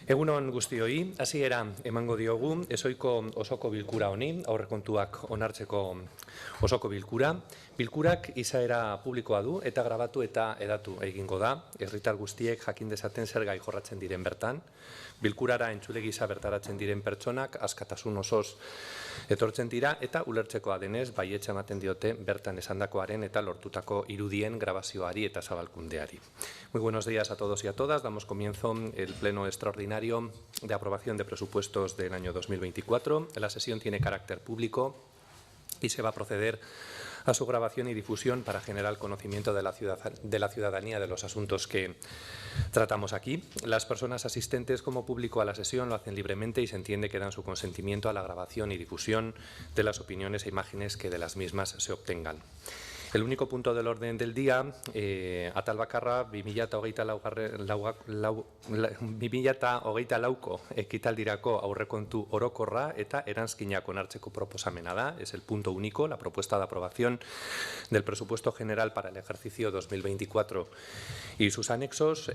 Egunon guztioi, hasiera emango diogu, ezohiko osoko bilkura honi, aurrekontuak onartzeko osoko bilkura. Bilkurak izaera publikoa du eta grabatu eta hedatu egingo da. Herritar guztiek jakin dezaten zer gai jorratzen diren bertan. Bilkurara entzule gisa bertaratzen diren pertsonak askatasun osoz etortzen dira eta ulertzekoa denez baietza ematen diote bertan esandakoaren eta lortutako irudien grabazioari eta zabalkundeari. Muy buenos días a todos y a todas. Damos comienzo el pleno extraordinario de aprobación de presupuestos del año 2024. La sesión tiene carácter público y se va a proceder a su grabación y difusión para generar conocimiento de la ciudadanía de los asuntos que tratamos aquí. Las personas asistentes como público a la sesión lo hacen libremente y se entiende que dan su consentimiento a la grabación y difusión de las opiniones e imágenes que de las mismas se obtengan. El único punto del orden del día, atal bakarra 2024ko ekitaldirako aurrekontu orokorra eta eranskinak onartzeko proposamena da. Es el punto único, la propuesta de aprobación del presupuesto general para el ejercicio 2024 y sus anexos.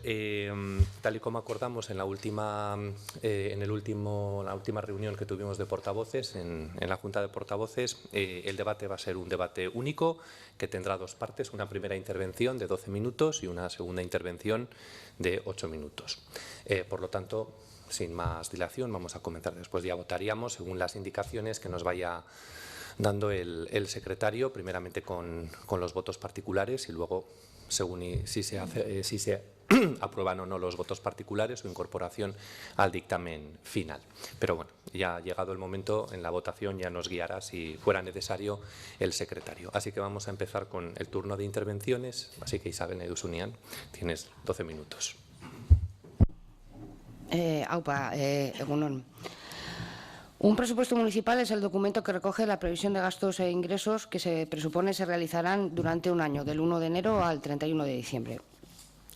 Tal y como acordamos en la última reunión que tuvimos de portavoces, en la Junta de Portavoces, el debate va a ser un debate único que tendrá dos partes, una primera intervención de 12 minutos y una segunda intervención de 8 minutos. Por lo tanto, sin más dilación, vamos a comenzar. Después ya votaríamos según las indicaciones que nos vaya dando el secretario, primeramente con los votos particulares y luego, según si se aprueban o no los votos particulares, su incorporación al dictamen final. Pero bueno, ya llegado el momento, en la votación ya nos guiará, si fuera necesario, el secretario. Así que vamos a empezar con el turno de intervenciones. Así que Isabel Edusunian, tienes 12 minutos. Egunon. Un presupuesto municipal es el documento que recoge la previsión de gastos e ingresos que se presupone se realizarán durante un año, del 1 de enero al 31 de diciembre.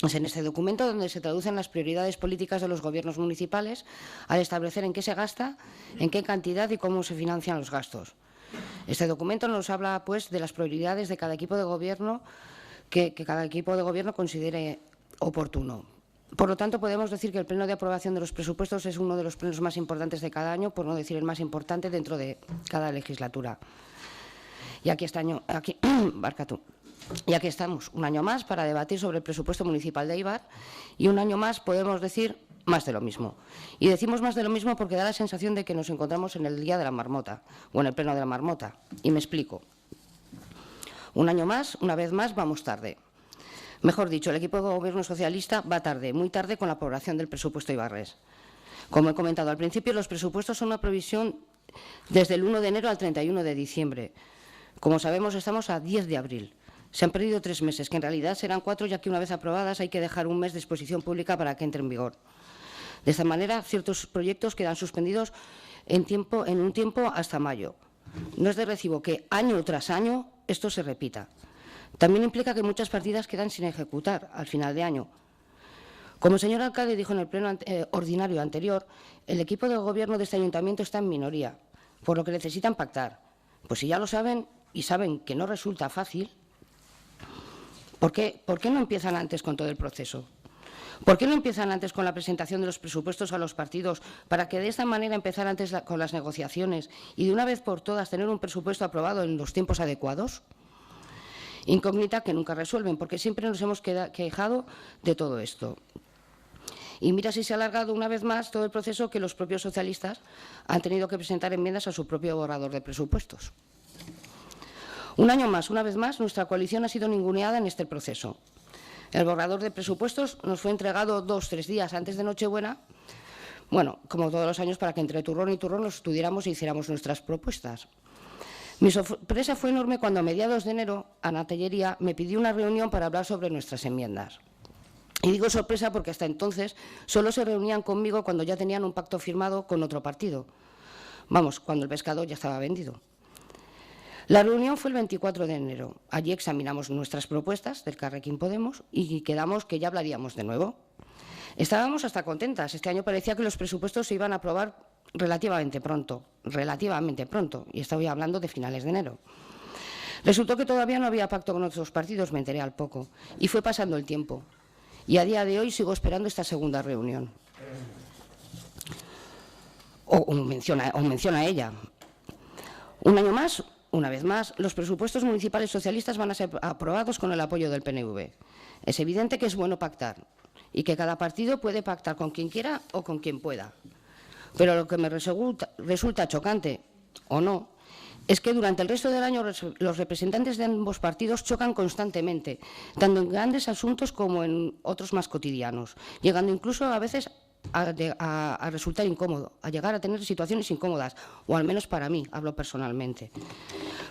Es en este documento donde se traducen las prioridades políticas de los gobiernos municipales al establecer en qué se gasta, en qué cantidad y cómo se financian los gastos. Este documento nos habla, pues, de las prioridades de cada equipo de gobierno que cada equipo de gobierno considere oportuno. Por lo tanto, podemos decir que el pleno de aprobación de los presupuestos es uno de los plenos más importantes de cada año, por no decir el más importante dentro de cada legislatura. Y aquí estamos un año más para debatir sobre el presupuesto municipal de Eibar y un año más podemos decir más de lo mismo. Y decimos más de lo mismo porque da la sensación de que nos encontramos en el día de la marmota o en el pleno de la marmota. Y me explico. Un año más, una vez más, vamos tarde. Mejor dicho, el equipo de gobierno socialista va tarde, muy tarde, con la aprobación del presupuesto ibarrés. Como he comentado al principio, los presupuestos son una previsión desde el 1 de enero al 31 de diciembre. Como sabemos, estamos a 10 de abril. Se han perdido 3 meses, que en realidad serán 4, ya que una vez aprobadas hay que dejar un mes de exposición pública para que entre en vigor. De esta manera, ciertos proyectos quedan suspendidos en un tiempo hasta mayo. No es de recibo que año tras año esto se repita. También implica que muchas partidas quedan sin ejecutar al final de año. Como el señor alcalde dijo en el pleno ordinario anterior, el equipo de gobierno de este ayuntamiento está en minoría, por lo que necesitan pactar. Pues si ya lo saben y saben que no resulta fácil, ¿por qué no empiezan antes con todo el proceso? ¿Por qué no empiezan antes con la presentación de los presupuestos a los partidos para que de esta manera empezar antes con las negociaciones y de una vez por todas tener un presupuesto aprobado en los tiempos adecuados? Incógnita que nunca resuelven, porque siempre nos hemos quejado de todo esto. Y mira si se ha alargado una vez más todo el proceso que los propios socialistas han tenido que presentar enmiendas a su propio borrador de presupuestos. Un año más, una vez más, nuestra coalición ha sido ninguneada en este proceso. El borrador de presupuestos nos fue entregado 2 o 3 días antes de Nochebuena, bueno, como todos los años, para que entre turrón y turrón los estudiáramos e hiciéramos nuestras propuestas. Mi sorpresa fue enorme cuando a mediados de enero Ana Tellería me pidió una reunión para hablar sobre nuestras enmiendas. Y digo sorpresa porque hasta entonces solo se reunían conmigo cuando ya tenían un pacto firmado con otro partido. Vamos, cuando el pescado ya estaba vendido. La reunión fue el 24 de enero. Allí examinamos nuestras propuestas del Carrequín Podemos y quedamos que ya hablaríamos de nuevo. Estábamos hasta contentas. Este año parecía que los presupuestos se iban a aprobar relativamente pronto, y estoy hablando de finales de enero. Resultó que todavía no había pacto con otros partidos, me enteré al poco, y fue pasando el tiempo. Y a día de hoy sigo esperando esta segunda reunión. o menciona ella. Un año más, una vez más, los presupuestos municipales socialistas van a ser aprobados con el apoyo del PNV. Es evidente que es bueno pactar y que cada partido puede pactar con quien quiera o con quien pueda. Pero lo que me resulta chocante, o no, es que durante el resto del año los representantes de ambos partidos chocan constantemente, tanto en grandes asuntos como en otros más cotidianos, llegando incluso a veces a resultar incómodo, a llegar a tener situaciones incómodas, o al menos para mí, hablo personalmente.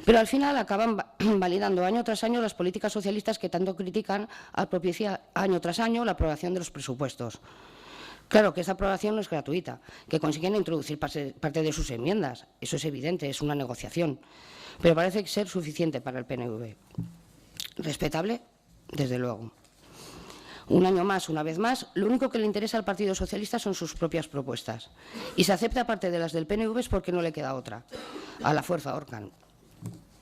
Pero al final acaban validando año tras año las políticas socialistas que tanto critican al propiciar año tras año la aprobación de los presupuestos. Claro que esta aprobación no es gratuita, que consiguen introducir parte de sus enmiendas. Eso es evidente, es una negociación. Pero parece ser suficiente para el PNV. Respetable, desde luego. Un año más, una vez más, lo único que le interesa al Partido Socialista son sus propias propuestas. Y se acepta parte de las del PNV es porque no le queda otra. A la fuerza ahorcan.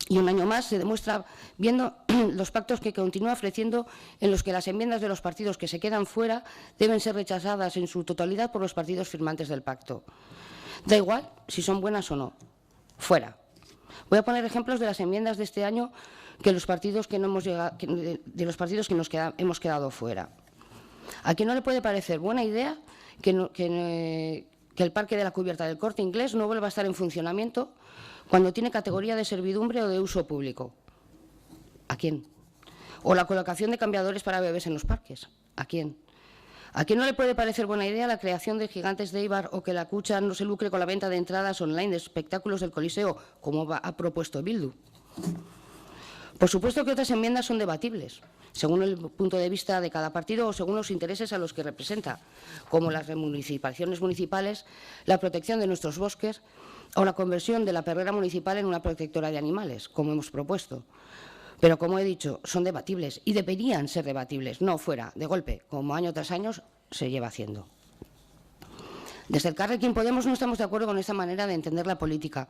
Y un año más se demuestra viendo los pactos que continúa ofreciendo, en los que las enmiendas de los partidos que se quedan fuera deben ser rechazadas en su totalidad por los partidos firmantes del pacto. Da igual si son buenas o no. Fuera. Voy a poner ejemplos de las enmiendas de este año que los partidos que no hemos llegado, de los partidos que hemos quedado fuera. ¿A quién no le puede parecer buena idea que el parque de la cubierta del Corte Inglés no vuelva a estar en funcionamiento cuando tiene categoría de servidumbre o de uso público? ¿A quién? ¿O la colocación de cambiadores para bebés en los parques? ¿A quién? ¿A quién no le puede parecer buena idea la creación de Gigantes de Eibar o que la Kutxa no se lucre con la venta de entradas online de espectáculos del Coliseo, como ha propuesto Bildu? Por supuesto que otras enmiendas son debatibles, según el punto de vista de cada partido o según los intereses a los que representa, como las remunicipalizaciones municipales, la protección de nuestros bosques o la conversión de la perrera municipal en una protectora de animales, como hemos propuesto. Pero, como he dicho, son debatibles y deberían ser debatibles, no fuera, de golpe, como año tras año se lleva haciendo. Desde Elkarrekin Podemos no estamos de acuerdo con esta manera de entender la política.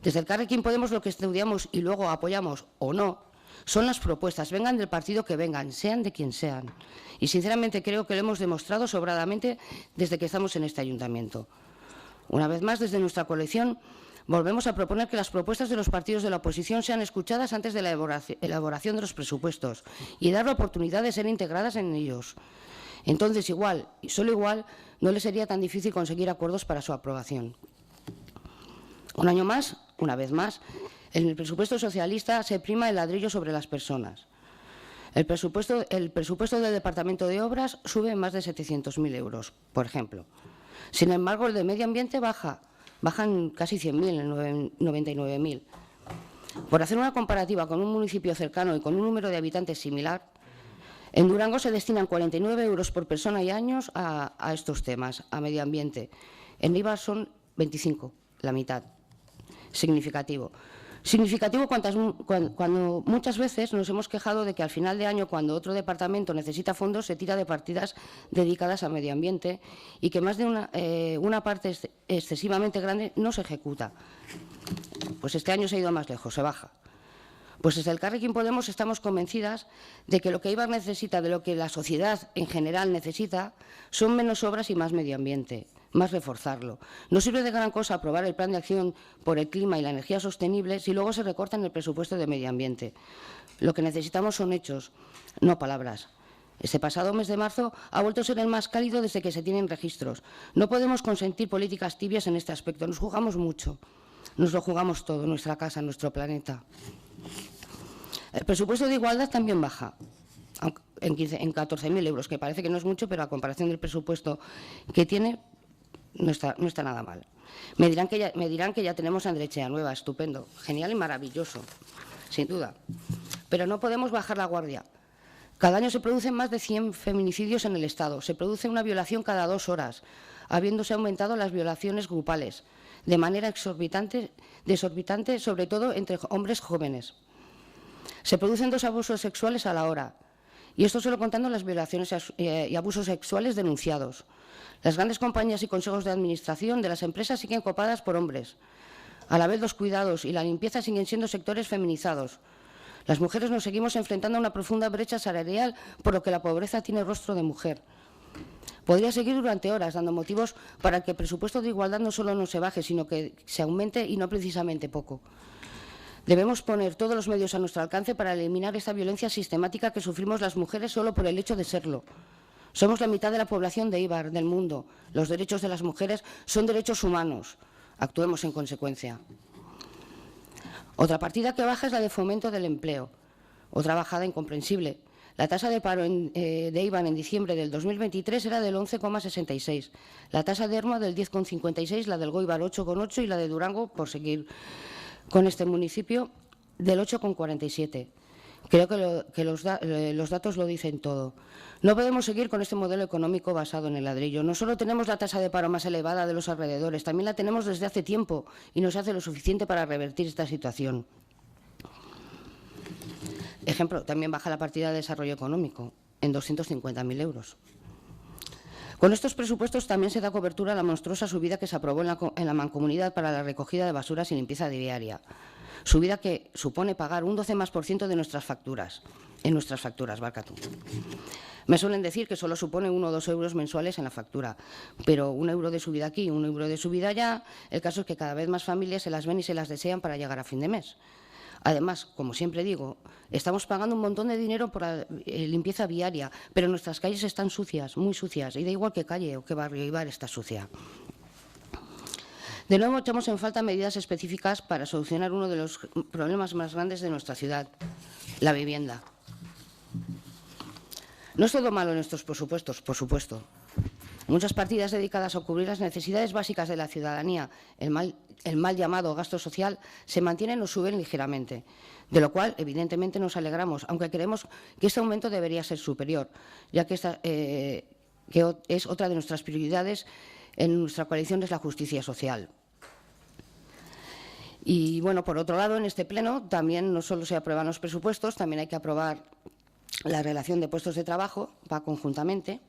Desde Elkarrekin Podemos lo que estudiamos y luego apoyamos o no son las propuestas, vengan del partido que vengan, sean de quien sean. Y sinceramente creo que lo hemos demostrado sobradamente desde que estamos en este ayuntamiento. Una vez más, desde nuestra coalición, volvemos a proponer que las propuestas de los partidos de la oposición sean escuchadas antes de la elaboración de los presupuestos y dar la oportunidad de ser integradas en ellos. Entonces, igual, y solo igual, no les sería tan difícil conseguir acuerdos para su aprobación. Un año más, una vez más, en el presupuesto socialista se prima el ladrillo sobre las personas. El presupuesto del Departamento de Obras sube en más de 700.000 euros, por ejemplo. Sin embargo, el de Medio Ambiente bajan casi 100.000, en 99.000. Por hacer una comparativa con un municipio cercano y con un número de habitantes similar, en Durango se destinan 49 euros por persona y años a estos temas, a medio ambiente. En Eibar son 25, la mitad. Significativo. Significativo cuando muchas veces nos hemos quejado de que al final de año, cuando otro departamento necesita fondos, se tira de partidas dedicadas a medio ambiente y que más de una parte excesivamente grande no se ejecuta. Pues este año se ha ido más lejos, se baja. Pues desde Elkarrekin Podemos estamos convencidas de que lo que Eibar necesita, de lo que la sociedad en general necesita, son menos obras y más medio ambiente, más reforzarlo. No sirve de gran cosa aprobar el Plan de Acción por el Clima y la Energía Sostenible si luego se recorta en el presupuesto de medio ambiente. Lo que necesitamos son hechos, no palabras. Este pasado mes de marzo ha vuelto a ser el más cálido desde que se tienen registros. No podemos consentir políticas tibias en este aspecto. Nos jugamos mucho. Nos lo jugamos todo, nuestra casa, nuestro planeta. El presupuesto de igualdad también baja, en 14.000 euros, que parece que no es mucho, pero a comparación del presupuesto que tiene, no está nada mal. Me dirán que ya tenemos a Andrechea nueva, estupendo, genial y maravilloso, sin duda. Pero no podemos bajar la guardia. Cada año se producen más de 100 feminicidios en el Estado. Se produce una violación cada 2 horas, habiéndose aumentado las violaciones grupales, de manera exorbitante, sobre todo entre hombres jóvenes. Se producen 2 abusos sexuales a la hora, y esto solo contando las violaciones y abusos sexuales denunciados. Las grandes compañías y consejos de administración de las empresas siguen copadas por hombres. A la vez, los cuidados y la limpieza siguen siendo sectores feminizados. Las mujeres nos seguimos enfrentando a una profunda brecha salarial, por lo que la pobreza tiene rostro de mujer. Podría seguir durante horas dando motivos para que el presupuesto de igualdad no solo no se baje, sino que se aumente y no precisamente poco. Debemos poner todos los medios a nuestro alcance para eliminar esta violencia sistemática que sufrimos las mujeres solo por el hecho de serlo. Somos la mitad de la población de Eibar, del mundo. Los derechos de las mujeres son derechos humanos. Actuemos en consecuencia. Otra partida que baja es la de fomento del empleo. Otra bajada incomprensible. La tasa de paro de Eibar en diciembre del 2023 era del 11,66. La tasa de Ermua del 10,56, la del Goibar 8,8 y la de Durango, por seguir con este municipio, del 8,47. Creo que los datos lo dicen todo. No podemos seguir con este modelo económico basado en el ladrillo. No solo tenemos la tasa de paro más elevada de los alrededores, también la tenemos desde hace tiempo y no se hace lo suficiente para revertir esta situación. Ejemplo, también baja la partida de desarrollo económico en 250.000 euros. Con estos presupuestos también se da cobertura a la monstruosa subida que se aprobó en la Mancomunidad para la recogida de basuras y limpieza diaria. Subida que supone pagar un 12% de nuestras facturas. En nuestras facturas, barkatu. Me suelen decir que solo supone 1 o 2 euros mensuales en la factura, pero 1 euro de subida aquí, 1 euro de subida allá. El caso es que cada vez más familias se las ven y se las desean para llegar a fin de mes. Además, como siempre digo, estamos pagando un montón de dinero por la limpieza viaria, pero nuestras calles están sucias, muy sucias, y da igual qué calle o qué barrio Eibar está sucia. De nuevo, echamos en falta medidas específicas para solucionar uno de los problemas más grandes de nuestra ciudad, la vivienda. No es todo malo en estos presupuestos, por supuesto. Muchas partidas dedicadas a cubrir las necesidades básicas de la ciudadanía, el mal llamado gasto social, se mantienen o suben ligeramente, de lo cual evidentemente nos alegramos, aunque creemos que este aumento debería ser superior, ya que es otra de nuestras prioridades en nuestra coalición, es la justicia social. Y bueno, por otro lado, en este pleno también no solo se aprueban los presupuestos, también hay que aprobar la relación de puestos de trabajo, va conjuntamente.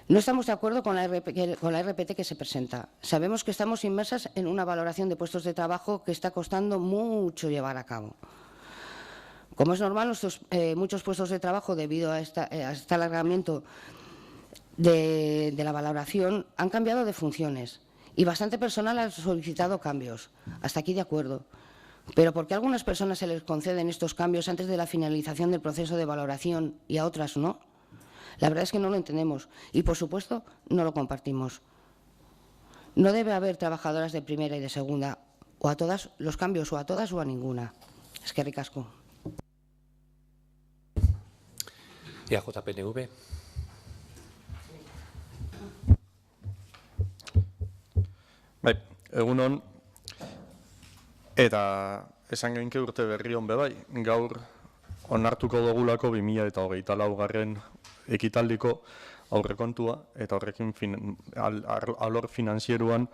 No estamos de acuerdo con la RPT que se presenta. Sabemos que estamos inmersas en una valoración de puestos de trabajo que está costando mucho llevar a cabo. Como es normal, muchos puestos de trabajo, debido a este alargamiento de la valoración, han cambiado de funciones y bastante personal ha solicitado cambios. Hasta aquí de acuerdo. Pero ¿por qué a algunas personas se les conceden estos cambios antes de la finalización del proceso de valoración y a otras no? La verdad es que no lo entendemos y, por supuesto, no lo compartimos. No debe haber trabajadoras de primera y de segunda, o a todas los cambios, o a todas o a ninguna. Eskerrik asko. EAJ-PNV. Bai, egunon, eta esan genke urte berri hon bebai, gaur onartuko dugulako 2024 ekitaldiko aurrekontua, eta horrekin alor finanzieruan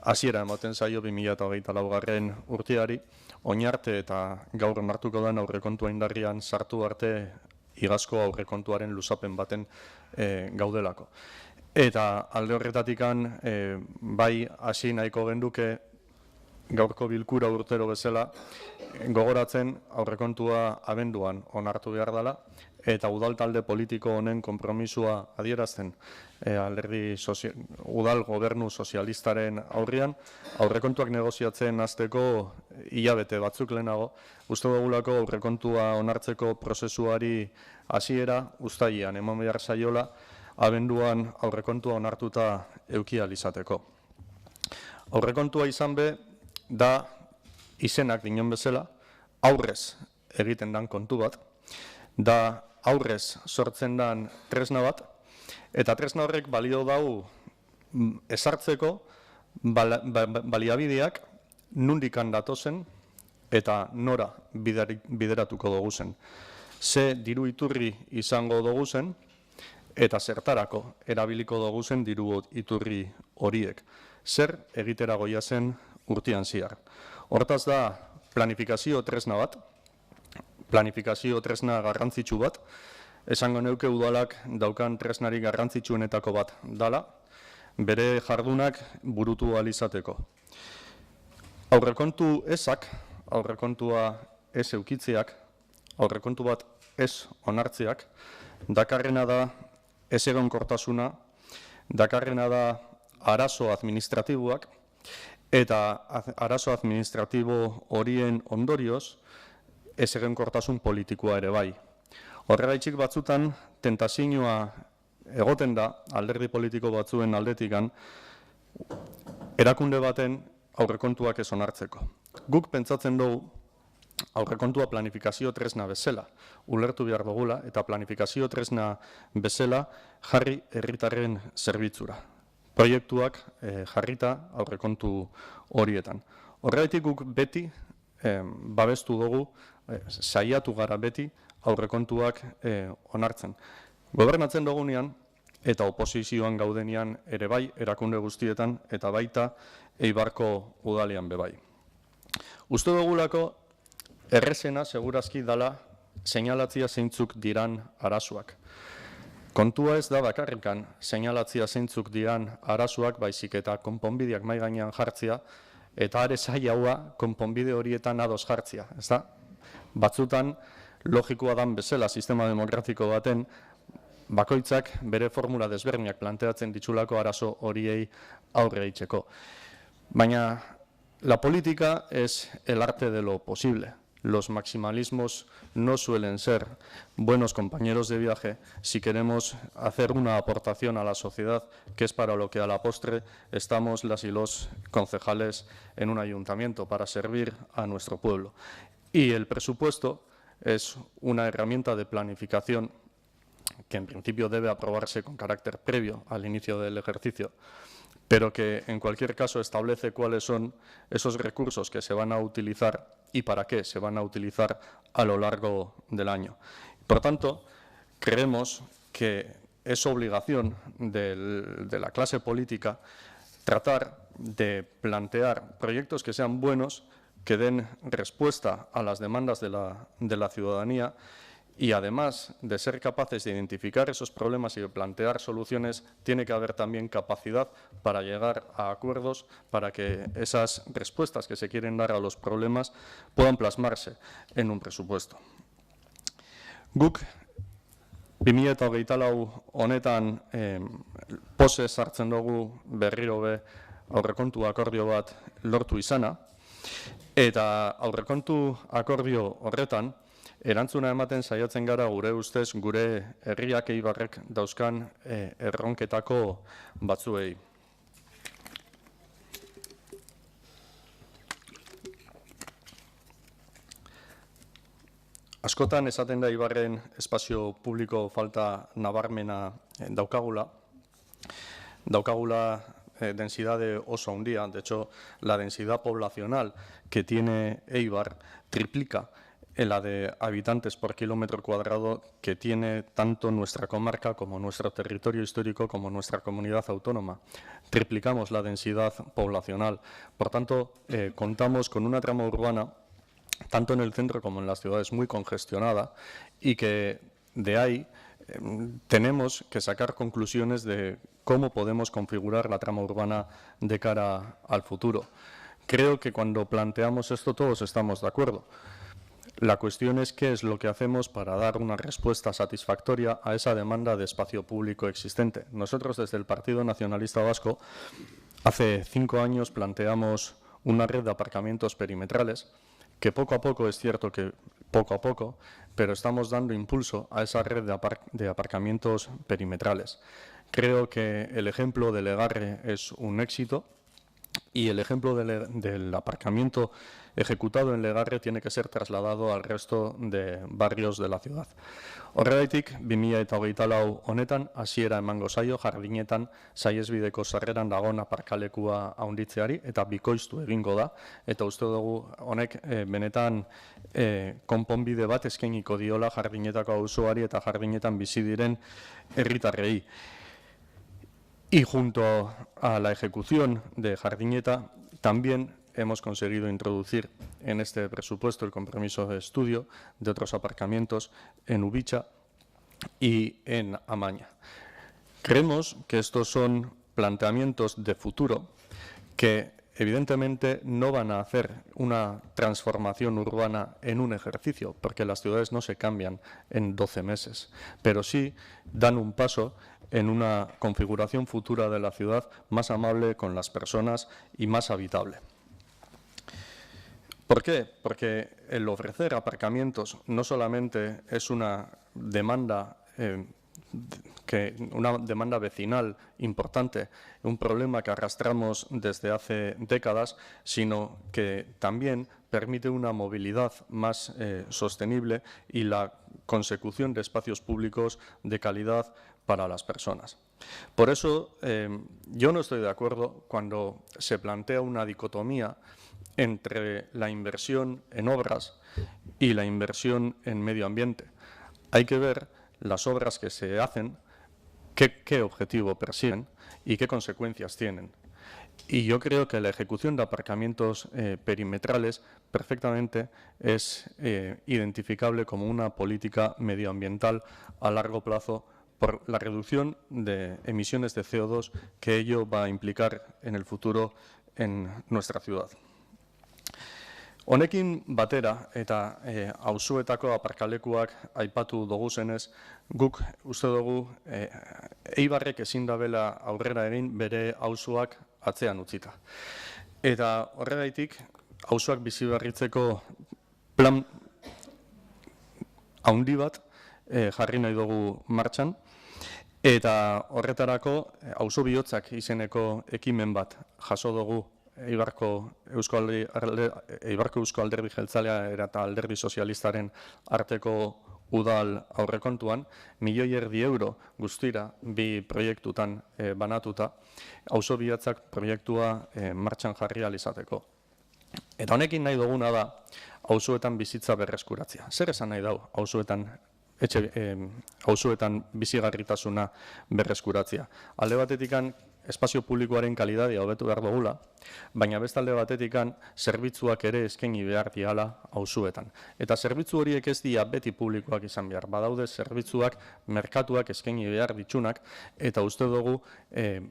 hasiera ematen zaio 2024 urteari, oinarte eta gaur onartuko den aurrekontua indarrian sartu arte igazko aurrekontuaren luzapen baten gaudelako. Eta alde horretatikan bai hasi nahiko genduke gaurko bilkura urtero bezala gogoratzen aurrekontua abenduan onartu behar dela eta udal talde politiko honen konpromisua adierazten udal gobernu sozialistaren aurrian aurrekontuak negoziatzen hasteko hilabete batzuk lehenago uste dugulako aurrekontua onartzeko prozesuari hasiera uztailean eman behar zaiola abenduan aurrekontua onartuta eduki ahal izateko. Aurrekontua izan be da izenak dinon bezala aurrez egiten dan kontu bat, da aurrez sortzen dan tresna bat, eta tresna horrek balio dau ezartzeko baliabideak nundikan datozen eta nora bideratuko dugu zen. Ze diru iturri izango dugu zen, eta zertarako erabiliko dugu zen diru iturri horiek. Zer egitera goia zen urtean zehar. Hortaz da planifikazio tresna bat, planifikazio tresna garrantzitsu bat, esango neuke udalak daukan tresnari garrantzitsuenetako bat dala, bere jardunak burutu ahal izateko. Aurrekontu ezak, aurrekontua ez eukitzeak, aurrekontu bat ez onartzeak, dakarrena da ezegonkortasuna dakarrena da arazo administratiboak, eta arazo administratibo horien ondorioz ezegonkortasun politikoa ere bai. Horregatik batzutan tentazioa egoten da alderdi politiko batzuen aldetikan erakunde baten aurrekontuak ez onartzeko. Guk pentsatzen dugu aurrekontua planifikazio tresna bezala ulertu behar dugula eta planifikazio tresna bezala jarri herritarren zerbitzura. Proiektuak jarrita aurrekontu horietan. Horregatik guk beti babestu dugu, saiatu gara beti aurrekontuak onartzen. Gobernatzen dugunean eta oposizioan gaudenian ere bai erakunde guztietan eta baita Eibarko udalean bebai. Uste dugulako errezena segurazki dala seinalatzia zeintzuk diran arazoak. Kontua ez da bakarrikan seinalatzia zeintzuk diran arazoak baizik eta konponbideak mahai gainean jartzea eta are zailagoa konponbide horietan ados jartzea. Ez da? Batzutan logikoa dan bezala sistema demokratiko baten bakoitzak bere formula desberdinak planteatzen ditxulako arazo horiei aurre egiteko. Baina la política es el arte de lo posible. Los maximalismos no suelen ser buenos compañeros de viaje si queremos hacer una aportación a la sociedad, que es para lo que a la postre estamos las y los concejales en un ayuntamiento, para servir a nuestro pueblo. Y el presupuesto es una herramienta de planificación que en principio debe aprobarse con carácter previo al inicio del ejercicio, pero que en cualquier caso establece cuáles son esos recursos que se van a utilizar y para qué se van a utilizar a lo largo del año. Por tanto, creemos que es obligación de la clase política tratar de plantear proyectos que sean buenos, que den respuesta a las demandas de la ciudadanía y además de ser capaces de identificar esos problemas y de plantear soluciones, tiene que haber también capacidad para llegar a acuerdos para que esas respuestas que se quieren dar a los problemas puedan plasmarse en un presupuesto. Guk 2024 honetan pose sartzen dugu berriro be aurrekontu akordio bat lortu izana, eta aurrekontu akordio horretan erantzuna ematen saiatzen gara gure ustez gure herriak Eibarrek dauzkan erronketako batzuei. Askotan esaten da Eibarren espazio publiko falta nabarmena daukagula. Daukagula densidade oso handia. De hecho, la densidad poblacional que tiene Eibar triplica en la de habitantes por kilómetro cuadrado que tiene tanto nuestra comarca como nuestro territorio histórico como nuestra comunidad autónoma. Triplicamos la densidad poblacional. Por tanto, contamos con una trama urbana, tanto en el centro como en las ciudades, muy congestionada y que de ahí tenemos que sacar conclusiones de cómo podemos configurar la trama urbana de cara al futuro. Creo que cuando planteamos esto todos estamos de acuerdo. La cuestión es qué es lo que hacemos para dar una respuesta satisfactoria a esa demanda de espacio público existente. Nosotros desde el Partido Nacionalista Vasco hace 5 años planteamos una red de aparcamientos perimetrales que poco a poco, es cierto que poco a poco, pero estamos dando impulso a esa red de aparcamientos perimetrales. Creo que el ejemplo de Legarre es un éxito y el ejemplo del aparcamiento ejecutado en Legarre tiene que ser trasladado al resto de barrios de la ciudad. Horregatik, 2024 honetan, hasiera emango zaio jardinetan saihesbideko sarreran dagoen aparkalekua handitzeari eta bikoiztu egingo da, eta uste dugu honek benetan konponbide bat eskainiko diola jardinetako auzoari eta jardinetan bizi diren herritarrei. Y junto a la ejecución de Jardineta, también hemos conseguido introducir en este presupuesto el compromiso de estudio de otros aparcamientos en Ubicha y en Amaña. Creemos que estos son planteamientos de futuro que evidentemente no van a hacer una transformación urbana en un ejercicio, porque las ciudades no se cambian en 12 meses, pero sí dan un paso en una configuración futura de la ciudad más amable con las personas y más habitable. ¿Por qué? Porque el ofrecer aparcamientos no solamente es una demanda vecinal importante, un problema que arrastramos desde hace décadas, sino que también permite una movilidad más sostenible y la consecución de espacios públicos de calidad para las personas. Por eso, yo no estoy de acuerdo cuando se plantea una dicotomía entre la inversión en obras y la inversión en medio ambiente. Hay que ver las obras que se hacen, qué objetivo persiguen y qué consecuencias tienen. Y yo creo que la ejecución de aparcamientos perimetrales perfectamente es identificable como una política medioambiental a largo plazo por la reducción de emisiones de CO2 que ello va a implicar en el futuro en nuestra ciudad. Honekin batera eta auzoetako aparkalekuak aipatu duguzenez, guk uste dugu Eibarrek ezin dabela aurrera egin bere auzoak atzean utzita. Eta horregaitik auzoak biziberritzeko plan handi bat jarri nahi dugu martxan, eta horretarako auzo bihotzak izeneko ekimen bat jaso dugu Eibarko Eusko Alderdi Jeltzalea eta Alderdi Sozialistaren arteko udal aurrekontuan, 1,5 milioi euro guztira bi proiektutan banatuta, auzo bihotzak proiektua martxan jarri ahal izateko. Eta honekin nahi duguna da auzoetan bizitza berreskuratzea. Zer esan nahi dau auzoetan bizigarritasuna berreskuratzea? Alde batetikan espazio publikoaren kalidadea hobetu behar dugula, baina beste alde batetikan zerbitzuak ere eskaini behar diala auzoetan. Eta zerbitzu horiek ez dira beti publikoak izan behar. Badaude zerbitzuak merkatuak eskaini behar ditsunak, eta uste dugu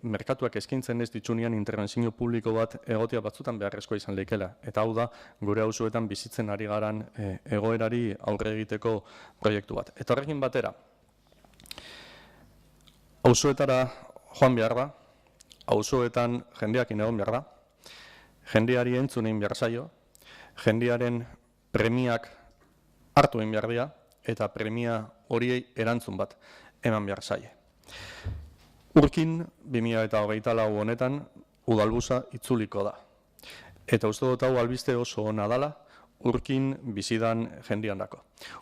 merkatuak eskaintzen ez ditsunean intervenzio publiko bat egotea batzutan beharrezkoa izan leikela. Eta hau da, gure auzoetan bizitzen ari garan egoerari aurre egiteko proiektu bat. Eta horrekin batera, auzoetara joan behar da, auzoetan jendeakin egon behar da, jendeari entzun egin behar zaio, jendearen premiak hartu egin behar dira, eta premia horiei erantzun bat eman behar zaie. Urkin, 2024 honetan, udalbusa itzuliko da. Eta uste dut hau albiste oso ona dala, Urkin bizidan jendean dako.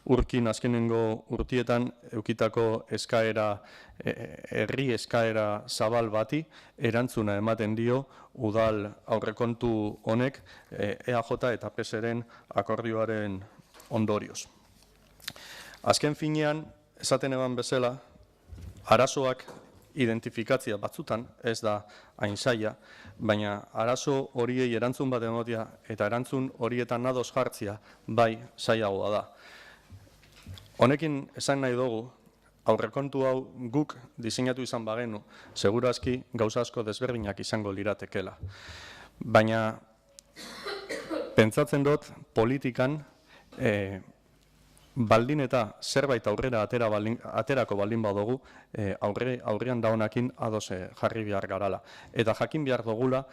Urkin azkenengo urtietan eukitako eskaera, herri eskaera zabal bati, erantzuna ematen dio udal aurrekontu honek EAJ eta PSren akordioaren ondorioz. Azken finean, esaten eban bezala, arazoak identifikatzea batzutan ez da hain zaila, baina arazo horiei erantzun bat ematea eta erantzun horietan ados jartzea bai zailagoa da. Honekin esan nahi dugu, aurrekontu hau guk diseinatu izan bagenu, segurazki gauza asko desberdinak izango liratekela. Baina pentsatzen dut politikan baldin eta zerbait aurrera aterako baldin badugu, aurrean daunakin ados jarri behar garala. Eta jakin behar dugula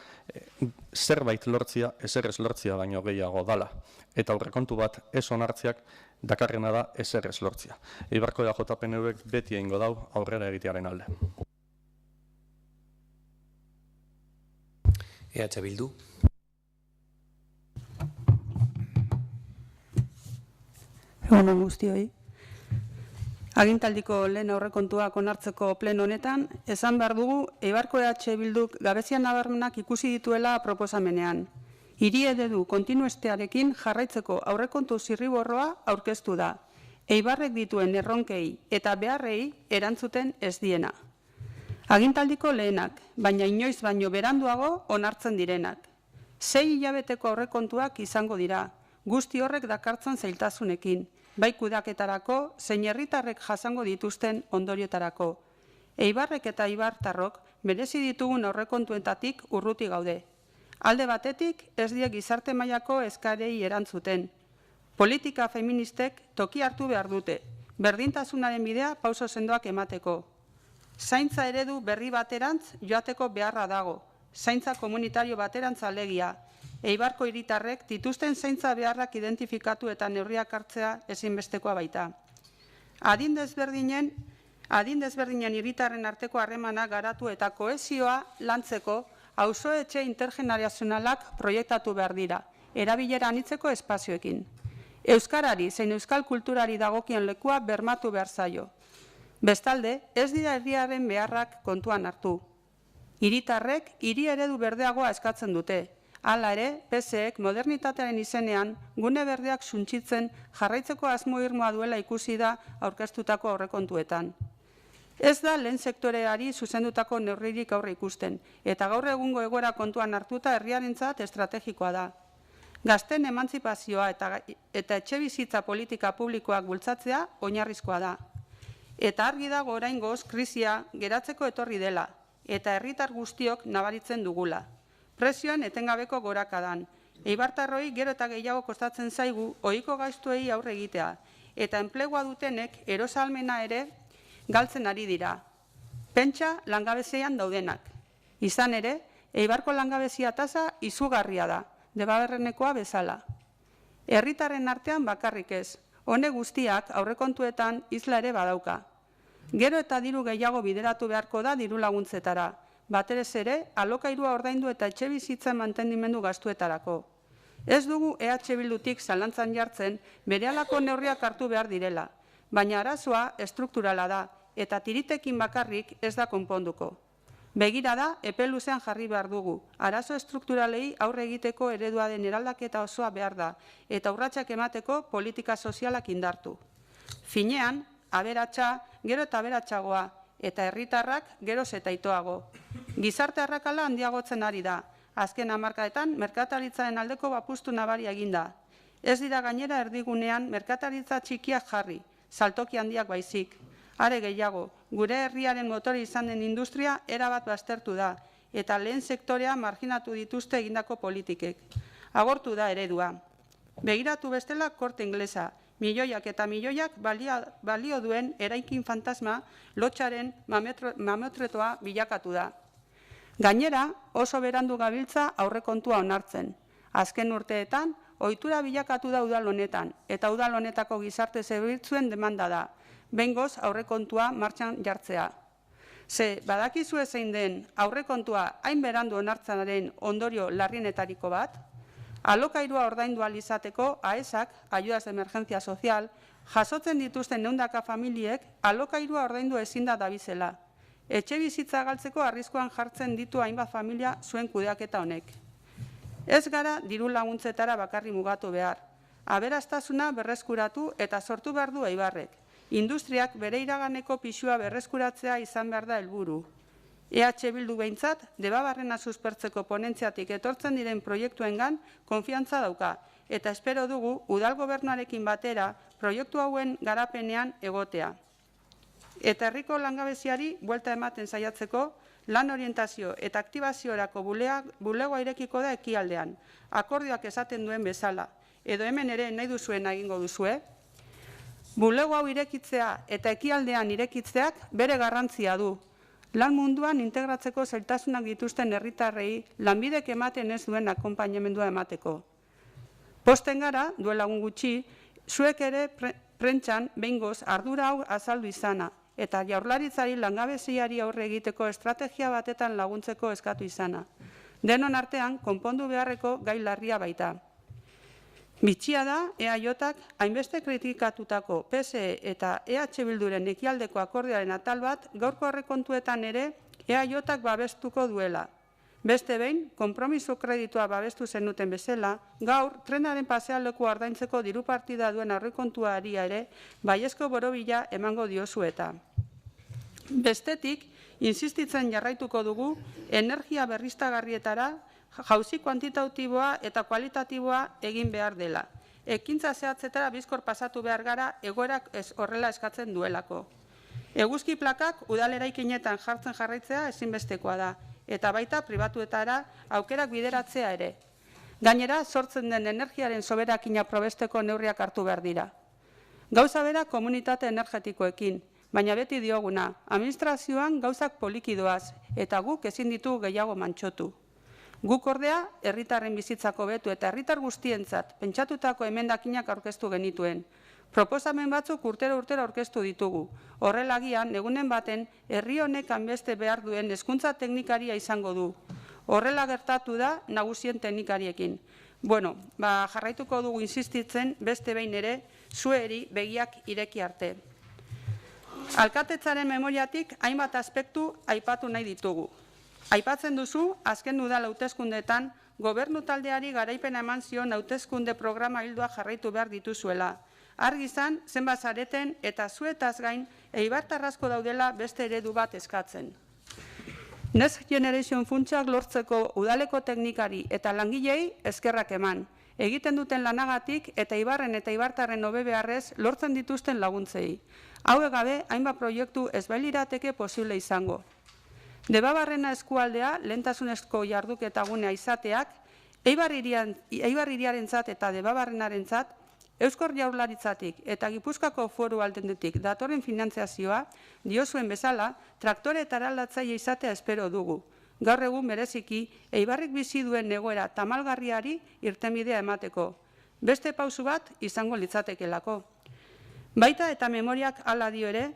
zerbait lortzia, ezer ez lortzia baino gehiago dala. Eta aurrekontu bat ez onartziak dakarrena da ezer ez lortzia. Eibarko EAJ-PNVek beti egingo dau aurrera egitearen alde. EH Bildu. Egunon guztioi. Agintaldiko lehen aurrekontuak onartzeko pleno honetan, esan behar dugu Eibarko EH Bilduk gabezian nabarmenak ikusi dituela proposamenean. Hiri eredu kontinuestearekin jarraitzeko aurrekontu zirriborroa aurkeztu da. Eibarrek dituen erronkei eta beharrei erantzuten ez diena. Agintaldiko lehenak, baina inoiz baino beranduago onartzen direnak. 6 hilabeteko aurrekontuak izango dira, guzti horrek dakartzen zailtasunekin, bai kudeaketarako, zein herritarrek jasango dituzten ondoriotarako. Eibarrek eta eibartarrok merezi ditugun aurrekontuetatik urruti gaude. Alde batetik ez die gizarte mailako eskarei erantzuten. Politika feministek toki hartu behar dute, berdintasunaren bidea pauso sendoak emateko. Zaintza eredu berri baterantz joateko beharra dago, zaintza komunitario baterantz alegia. Eibarko hiritarrek dituzten zaintza beharrak identifikatu eta neurriak hartzea ezinbestekoa baita. Adin desberdinen hiritarren arteko harremana garatu eta kohesioa lantzeko auzo-etxe intergenerazionalak proiektatu behar dira, erabilera anitzeko espazioekin. Euskarari zein euskal kulturari dagokien lekua bermatu behar zaio. Bestalde, ez dira herriaren beharrak kontuan hartu. Hiritarrek hiri eredu berdeagoa eskatzen dute. Hala ere, PSEek modernitatearen izenean gune berdeak suntsitzen jarraitzeko asmo irmoa duela ikusi da aurkeztutako aurrekontuetan. Ez da lehen sektoreari zuzendutako neurririk aurre ikusten, eta gaur egungo egoera kontuan hartuta herriarentzat estrategikoa da. Gazten emantzipazioa eta etxebizitza politika publikoak bultzatzea oinarrizkoa da. Eta argi dago oraingoz krisia geratzeko etorri dela, eta herritar guztiok nabaritzen dugula. Prezioen etengabeko gorakadan. Eibartarroi gero eta gehiago kostatzen zaigu ohiko gastuei aurre egitea, eta enplegua dutenek erosahalmena ere galtzen ari dira. Pentsa langabezian daudenak. Izan ere, Eibarko langabezia tasa izugarria da, Debabarrenekoa bezala. Herritarren artean bakarrik ez, honek guztiak aurrekontuetan isla ere badauka. Gero eta diru gehiago bideratu beharko da diru laguntzetara, batez ere alokairua ordaindu eta etxebizitza mantendimendu gastuetarako. Ez dugu EH Bildutik zalantzan jartzen berehalako neurriak hartu behar direla, baina arazoa estrukturala da eta tiritekin bakarrik ez da konponduko. Begira da, epe luzean jarri behar dugu. Arazo estrukturalei aurre egiteko eredua den eraldaketa osoa behar da, eta urratsak emateko politika sozialak indartu. Finean, aberatsa, gero eta aberatsagoa, eta herritarrak geroz eta itoago. Gizarte arrakala handiagotzen ari da. Azken hamarkadetan, merkataritzaren aldeko bapustu nabaria eginda. Ez dira gainera erdigunean merkataritza txikiak jarri, saltoki handiak baizik. Are gehiago, gure herriaren motore izan den industria erabat baztertu da, eta lehen sektorea marginatu dituzte egindako politikek. Agortu da eredua. Begiratu bestela Korte Inglesa, milioiak eta milioiak balio duen eraikin fantasma lotxaren mamotretoa bilakatu da. Gainera, oso berandu gabiltza aurrekontua onartzen. Azken urteetan, ohitura bilakatu da udal honetan, eta udal honetako gizarte zerbitzuen demanda da. Behingoz aurrekontua martxan jartzea. Ze, badakizu zein den aurrekontua hain berandu onartzenaren ondorio larrienetariko bat, alokairua ordaindu ahal izateko AESak, Ayudas de Emergencia Social, jasotzen dituzten 100 familiek alokairua ordaindu ezin da dabizela. Etxe bizitza galtzeko arriskuan jartzen ditu hainbat familia zuen kudeaketa honek. Ez gara diru laguntzetara bakarri mugatu behar. Aberastasuna berreskuratu eta sortu behar du Eibarrek. Industriak bere iraganeko pisua berreskuratzea izan behar da helburu. EH Bildu behintzat, Debabarrena suspertzeko ponentziatik etortzen diren proiektuengan konfiantza dauka, eta espero dugu udal gobernuarekin batera proiektu hauen garapenean egotea. Eta herriko langabeziari buelta ematen saiatzeko, lan orientazio eta aktibaziorako bulegoa irekiko da ekialdean, akordioak esaten duen bezala, edo hemen ere nahi duzuen egingo duzue. Bulego hau irekitzea eta ekialdean irekitzeak bere garrantzia du. Lan munduan integratzeko zailtasunak dituzten herritarrei lanbidek ematen ez duen akonpainamendua emateko. Posten gara, duela egun gutxi, zuek ere prentsan behingoz ardura hau azaldu izana, eta Jaurlaritzari langabeziari aurre egiteko estrategia batetan laguntzeko eskatu izana. Denon artean, konpondu beharreko gai larria baita. Bitxia da, EAJak hainbeste kritikatutako PSE eta EH Bilduren ekialdeko akordioaren atal bat gaurko aurrekontuetan ere EAJak babestuko duela. Beste behin, konpromiso kreditua babestu zenuten bezala, gaur trenaren pasealeku ordaintzeko diru partida duen aurrekontuari ere baiezko borobila emango diozu eta. Bestetik, insistitzen jarraituko dugu energia berriztagarrietara jauzi kuantitatiboa eta kualitatiboa egin behar dela. Ekintza zehatzetara bizkor pasatu behar gara egoerak horrela eskatzen duelako. Eguzki plakak udaleraikinetan jartzen jarraitzea ezinbestekoa da, eta baita pribatuetara aukerak bideratzea ere. Gainera, sortzen den energiaren soberakina probesteko neurriak hartu behar dira. Gauza bera komunitate energetikoekin. baina beti dioguna, administrazioan gauzak poliki doaz, eta guk ezin ditu gehiago mantxotu. Guk ordea, herritarren bizitzako betu eta herritar guztientzat pentsatutako emendakinak aurkeztu genituen. Proposamen batzuk urtero aurkeztu ditugu. Horrelagian, egunen baten, herri honek hanbeste behar duen hezkuntza teknikaria izango du. Horrela gertatu da nagusien teknikariekin. Bueno, jarraituko dugu insistitzen, beste behin ere, zueri begiak ireki arte. Alkatetzaren memoriatik hainbat aspektu aipatu nahi ditugu. Aipatzen duzu, azken udal hauteskundeetan, gobernu taldeari garaipena eman zion hauteskunde programa ildoa jarraitu behar dituzuela. Argi izan, zenbat zareten eta zuetaz gain, eibartarrazko daudela beste eredu bat eskatzen. Next Generation funtsak lortzeko udaleko teknikari eta langilei eskerrak eman. Egiten duten lanagatik eta Eibarren eta Eibartarren hobe beharrez lortzen dituzten laguntzei. Hauek gabe, hainbat proiektu ez bailirateke posible izango. Debabarrena eskualdea, lehentasunezko jarduketa gunea izateak, Eibar hiriarentzat eta Debabarrenarentzat, Euskor Jaurlaritzatik eta Gipuzkoako Foru Aldunditik datorren finantziazioa, diozuen bezala, traktore eta eraldatzaile izatea espero dugu. Gaur egun bereziki, Eibarrik bizi duen egoera tamalgarriari irtenbidea emateko. Beste pausu bat izango litzatekelako. Baita eta memoriak hala dio ere,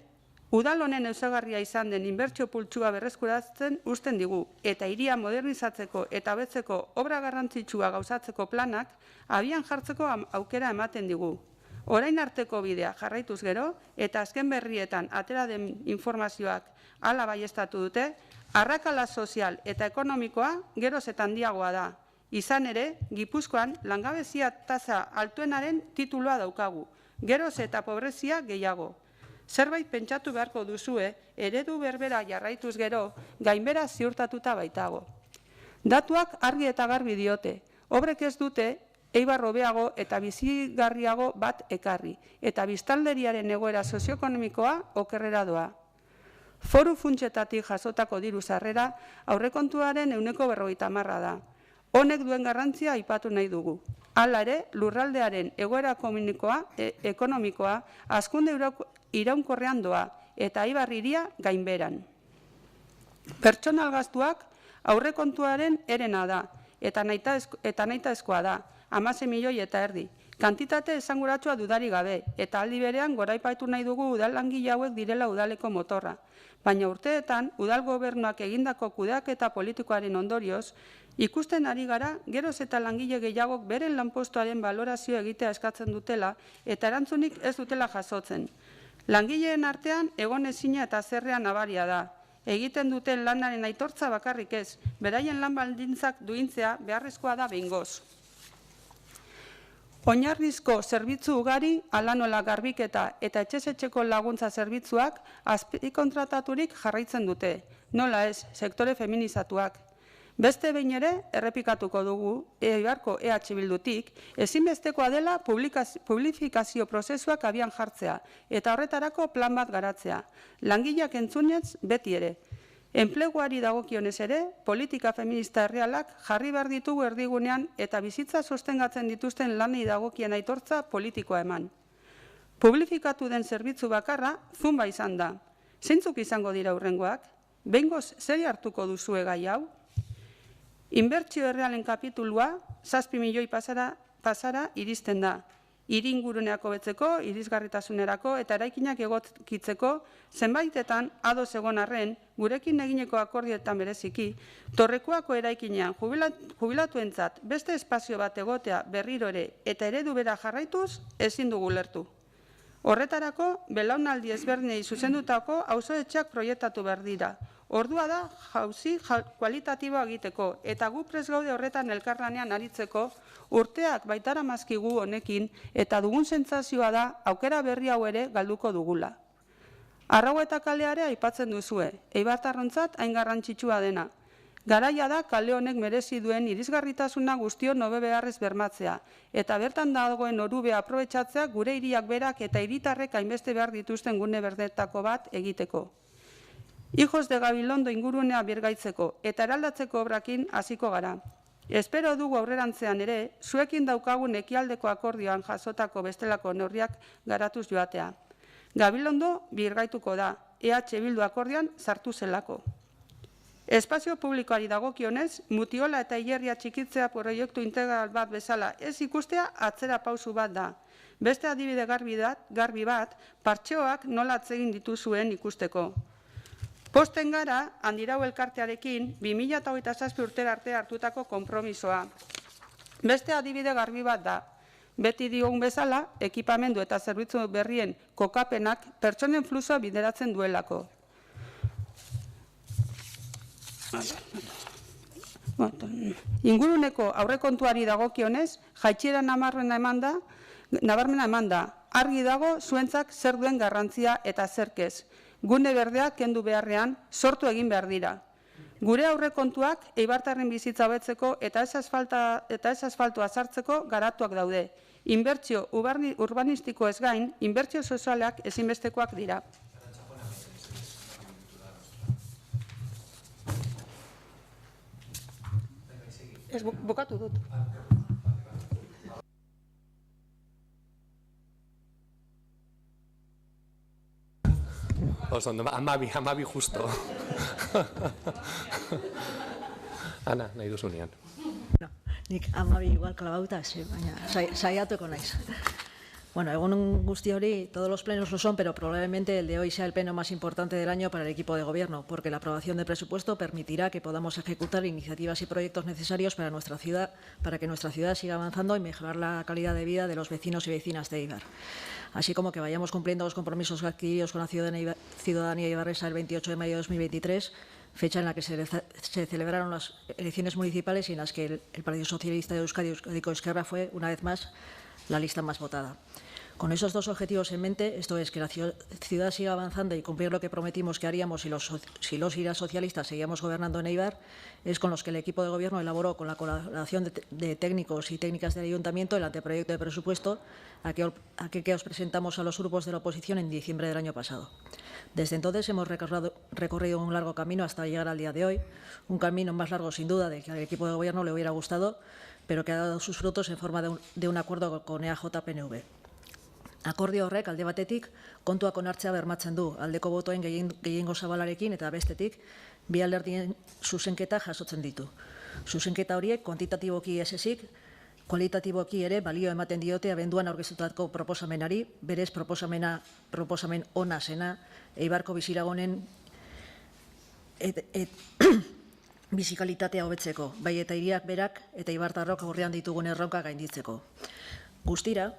udal honen ezaugarria izan den inbertsio pultsua berreskuratzen uzten digu, eta hiria modernizatzeko eta hobetzeko obra garrantzitsua gauzatzeko planak abian jartzeko aukera ematen digu. Orain arteko bidea jarraituz gero, eta azken berrietan atera den informazioak hala baieztatu dute, arrakala sozial eta ekonomikoa geroz eta handiagoa da. Izan ere, Gipuzkoan langabezia tasa altuenaren titulua daukagu, geroz eta pobrezia gehiago. Zerbait pentsatu beharko duzue, eredu berbera jarraituz gero, gainbera ziurtatuta baitago. Datuak argi eta garbi diote, obrek ez dute Eibar hobeago eta bizigarriago bat ekarri, eta biztanleriaren egoera sozioekonomikoa okerrera doa. Foru funtsetatik jasotako diru sarrera aurrekontuaren 50% da. Honek duen garrantzia aipatu nahi dugu. Hala ere, lurraldearen egoera ekonomikoa hazkunde iraunkorrean doa eta Eibar hiria gainberan. Pertsonal gastuak aurrekontuaren herena da eta nahitaezkoa da, 16 milioi eta erdi. Kantitate esanguratsua dudari gabe eta aldi berean goraipatu nahi dugu udal langile hauek direla udaleko motorra. Baina urteetan, udal gobernuak egindako kudeaketa politikoaren ondorioz, ikusten ari gara, geroz eta langile gehiagok beren lanpostuaren balorazio egitea eskatzen dutela eta erantzunik ez dutela jasotzen. Langileen artean egon ezina eta zerrea nabaria da. Egiten duten lanaren aitortza bakarrik ez, beraien lan baldintzak duintzea beharrezkoa da behingoz. Oinarrizko zerbitzu ugari, hala nola garbiketa eta etxez-etxeko laguntza zerbitzuak azpikontrataturik jarraitzen dute, nola ez, sektore feminizatuak. Beste behin ere, errepikatuko dugu, Eibarko EH Bildutik, ezinbestekoa dela publifikazio prozesuak abian jartzea, eta horretarako plan bat garatzea. Langileak entzunez beti ere. Enpleguari dagokionez ere, politika feminista errealak jarri behar ditugu erdigunean eta bizitza sostengatzen dituzten lanei dagokien aitortza politikoa eman. Publifikatu den zerbitzu bakarra, Zumba izan da. Zeintzuk izango dira hurrengoak? Behingoz, zer hartuko duzue gai hau? Inbertsio errealen kapitulua, 7 milioi pasara iristen da. Hiri inguruneak hobetzeko, irisgarritasunerako eta eraikinak egokitzeko, zenbaitetan ados egon arren, gurekin egineko akordioetan bereziki, Torrekoako eraikinean jubilatuentzat beste espazio bat egotea berriro ere eta eredu bera jarraituz ezin dugu lertu. Horretarako, belaunaldi ezberdinei zuzendutako auzoetxeak proiektatu behar dira. Ordua da jauzi kualitatiboa egiteko eta gu prest gaude horretan elkarlanean aritzeko urteak baitara mazkigu honekin eta dugun sentsazioa da aukera berri hau ere galduko dugula. Arraua eta kaleare aipatzen duzue, Eibartarrontzat hain garrantzitsua dena. Garaia da kale honek merezi duen irisgarritasuna guztion hobe beharrez bermatzea eta bertan dagoen orubea aprobetxatzea gure hiriak berak eta hiritarrek hainbeste behar dituzten gune berdetako bat egiteko. Hijos de Gabilondo ingurunea birgaitzeko eta eraldatzeko obrakin hasiko gara. Espero dugu aurrerantzean ere, zuekin daukagun ekialdeko akordioan jasotako bestelako neurriak garatuz joatea. Gabilondo birgaituko da, EH Bildu akordioan sartu zelako. Espazio publikoari dagokionez, Mutiola eta Hilerria txikitzea proiektu integral bat bezala ez ikustea atzera pausu bat da. Beste adibide garbi bat, partxeoak nola atzegin dituzuen ikusteko. Posten gara, Handirau elkartearekin 2027 urtera arte hartutako konpromisoa. Beste adibide garbi bat da. Beti diogun bezala, ekipamendu eta zerbitzu berrien kokapenak pertsonen fluxua bideratzen duelako. Inguruneko aurrekontuari dagokionez, jaitsiera nabarmena eman da. Argi dago zuentzak zer duen garrantzia eta zerkez. Gune berdeak kendu beharrean sortu egin behar dira. Gure aurrekontuak eibartarren bizitza hobetzeko eta ez asfaltoa sartzeko garatuak daude. Inbertsio urbanistiko ez gain, inbertsio sozialak ezinbestekoak dira. Ez bukatu dut. Osondo, amabi justo. Ana, nahi duzunean. Nik amabi igual klabauta, baina saiatuko naiz. Bueno, egun guzti hori, todos los plenos lo son, pero probablemente el de hoy sea el pleno más importante del año para el equipo de gobierno, porque la aprobación del presupuesto permitirá que podamos ejecutar iniciativas y proyectos necesarios para nuestra ciudad, para que nuestra ciudad siga avanzando y mejorar la calidad de vida de los vecinos y vecinas de Eibar. Así como que vayamos cumpliendo los compromisos adquiridos con la ciudadanía ibarresa el 28 de mayo de 2023, fecha en la que se celebraron las elecciones municipales y en las que el Partido Socialista de Euskadi, Euskadiko Ezkerra, fue, una vez más, la lista más votada. Con esos dos objetivos en mente, esto es, que la ciudad siga avanzando y cumplir lo que prometimos que haríamos si los y las socialistas seguíamos gobernando en Eibar, es con los que el equipo de gobierno elaboró, con la colaboración de técnicos y técnicas del ayuntamiento, el anteproyecto de presupuesto que os presentamos a los grupos de la oposición en diciembre del año pasado. Desde entonces hemos recorrido un largo camino hasta llegar al día de hoy, un camino más largo sin duda del que al equipo de gobierno le hubiera gustado, pero que ha dado sus frutos en forma de un acuerdo con EAJ-PNV. Akordio horrek alde batetik kontuak onartzea bermatzen du, aldeko botoen gehiengo zabalarekin eta bestetik bi alderdien zuzenketa jasotzen ditu. Zuzenketa horiek kuantitatiboki ez ezik, kualitatiboki ere balio ematen diote abenduan aurkeztutako proposamenari, berez proposamen ona zena Eibarko bizilagunen bizikalitatea hobetzeko, bai eta hiriak berak eta eibartarrok aurrean ditugun erronka gainditzeko. Guztira,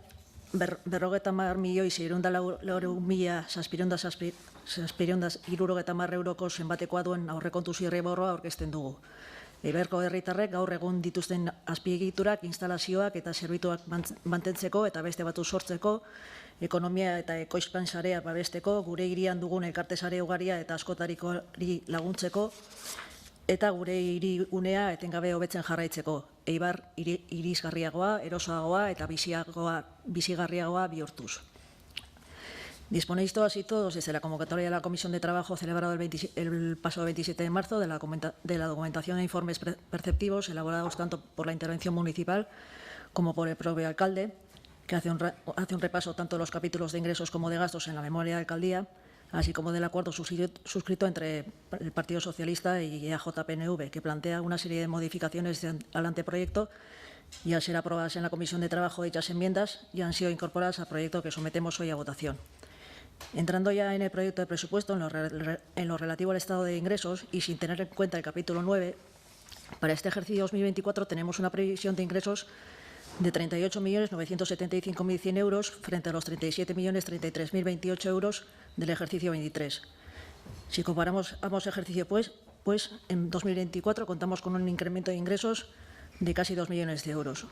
50.604.770 euroko zenbatekoa duen aurrekontu zirriborroa aurkezten dugu. Eibarko herritarrek gaur egun dituzten azpiegiturak, instalazioak eta zerbituak mantentzeko eta beste batu sortzeko, ekonomia eta ekoizpen sarea babesteko, gure hirian dugun elkarte sare ugaria eta askotarikori laguntzeko, eta gure hirigunea etengabe hobetzen jarraitzeko. Eibar irisgarriagoa, erosoagoa eta bizigarriagoa bihurtuz. Disponéis todas y todos desde la convocatoria de la Comisión de Trabajo celebrado el pasado 27 de marzo de la documentación e informes perceptivos elaborados tanto por la intervención municipal como por el propio alcalde, que hace un repaso tanto de los capítulos de ingresos como de gastos en la memoria de alcaldía, así como del acuerdo suscrito entre el Partido Socialista y EAJ-PNV, que plantea una serie de modificaciones al anteproyecto y al ser aprobadas en la Comisión de Trabajo dichas enmiendas ya han sido incorporadas al proyecto que sometemos hoy a votación. Entrando ya en el proyecto de presupuesto, en lo relativo al estado de ingresos y sin tener en cuenta el capítulo 9, para este ejercicio 2024 tenemos una previsión de ingresos de 38.975.100 euros frente a los 37.033.028 euros del ejercicio 23. Si comparamos ambos ejercicios, pues en 2024 contamos con un incremento de ingresos de casi 2 millones de euros.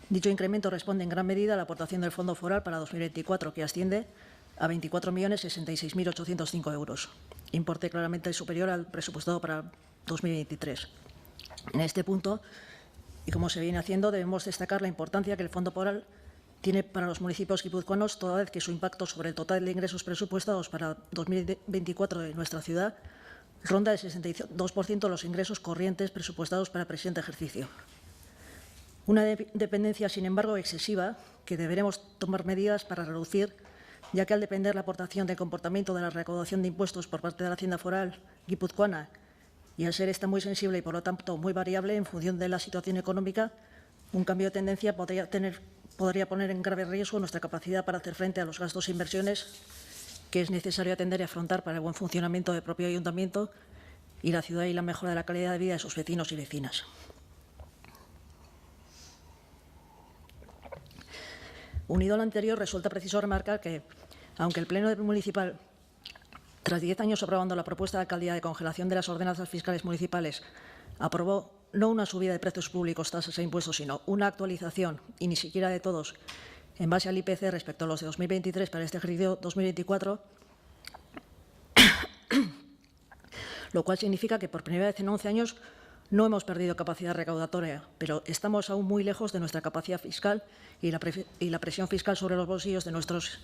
Dicho incremento responde en gran medida a la aportación del Fondo Foral para 2024, que asciende a 24.066.805 euros, importe claramente superior al presupuestado para 2023. En este punto, y como se viene haciendo, debemos destacar la importancia que el Fondo Foral tiene para los municipios guipuzcoanos, toda vez que su impacto sobre el total de ingresos presupuestados para 2024 de nuestra ciudad ronda el 62% de los ingresos corrientes presupuestados para el presente ejercicio. Una dependencia, sin embargo, excesiva, que deberemos tomar medidas para reducir ya que al depender la aportación de comportamiento de la recaudación de impuestos por parte de la Hacienda Foral guipuzcoana y al ser esta muy sensible y, por lo tanto, muy variable en función de la situación económica, un cambio de tendencia podría poner en grave riesgo nuestra capacidad para hacer frente a los gastos e inversiones que es necesario atender y afrontar para el buen funcionamiento del propio ayuntamiento y la ciudad y la mejora de la calidad de vida de sus vecinos y vecinas. Unido a lo anterior, resulta preciso remarcar que, aunque el Pleno Municipal, tras 10 años aprobando la propuesta de alcaldía de congelación de las ordenanzas fiscales municipales, aprobó no una subida de precios públicos, tasas e impuestos, sino una actualización, y ni siquiera de todos, en base al IPC respecto a los de 2023 para este ejercicio 2024, lo cual significa que por primera vez en 11 años no hemos perdido capacidad recaudatoria, pero estamos aún muy lejos de nuestra capacidad fiscal y la presión fiscal sobre los bolsillos de nuestros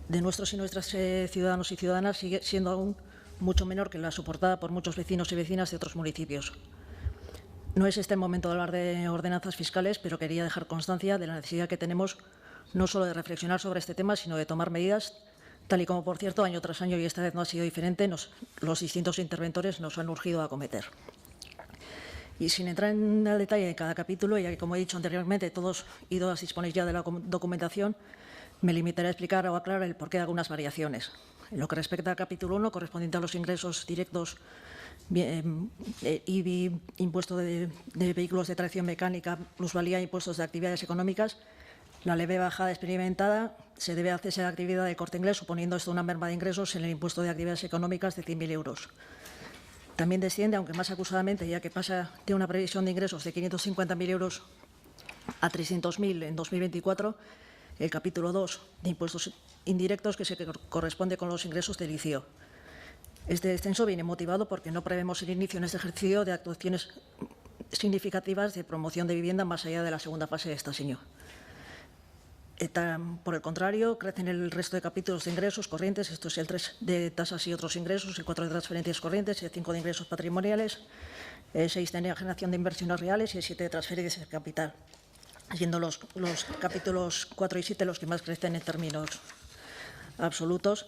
y nuestras ciudadanos y ciudadanas sigue siendo aún mucho menor que la soportada por muchos vecinos y vecinas de otros municipios. No es este el momento de hablar de ordenanzas fiscales, pero quería dejar constancia de la necesidad que tenemos no solo de reflexionar sobre este tema, sino de tomar medidas, tal y como, por cierto, año tras año, y esta vez no ha sido diferente, los distintos interventores nos han urgido a acometer. Y sin entrar en el detalle de cada capítulo, ya que, como he dicho anteriormente, todos y todas disponéis ya de la documentación, me limitaré a explicar o aclarar el porqué de algunas variaciones. En lo que respecta al capítulo 1, correspondiente a los ingresos directos, IBI, impuesto de vehículos de tracción mecánica, plusvalía e impuestos de actividades económicas, la leve bajada experimentada se debe a cese de actividad de Corte Inglés, suponiendo esto una merma de ingresos en el impuesto de actividades económicas de 100.000 euros. También desciende, aunque más acusadamente, ya que pasa de una previsión de ingresos de 550.000 euros a 300.000 en 2024, el capítulo 2 de impuestos indirectos, que se corresponde con los ingresos del ICIO. Este descenso viene motivado porque no prevemos el inicio en este ejercicio de actuaciones significativas de promoción de vivienda más allá de la segunda fase de este año. Por el contrario, crecen el resto de capítulos de ingresos corrientes, esto es el 3 de tasas y otros ingresos, el 4 de transferencias corrientes, el 5 de ingresos patrimoniales, el 6 de generación de inversiones reales y el 7 de transferencias de capital, siendo los capítulos 4 y 7 los que más crecen en términos absolutos,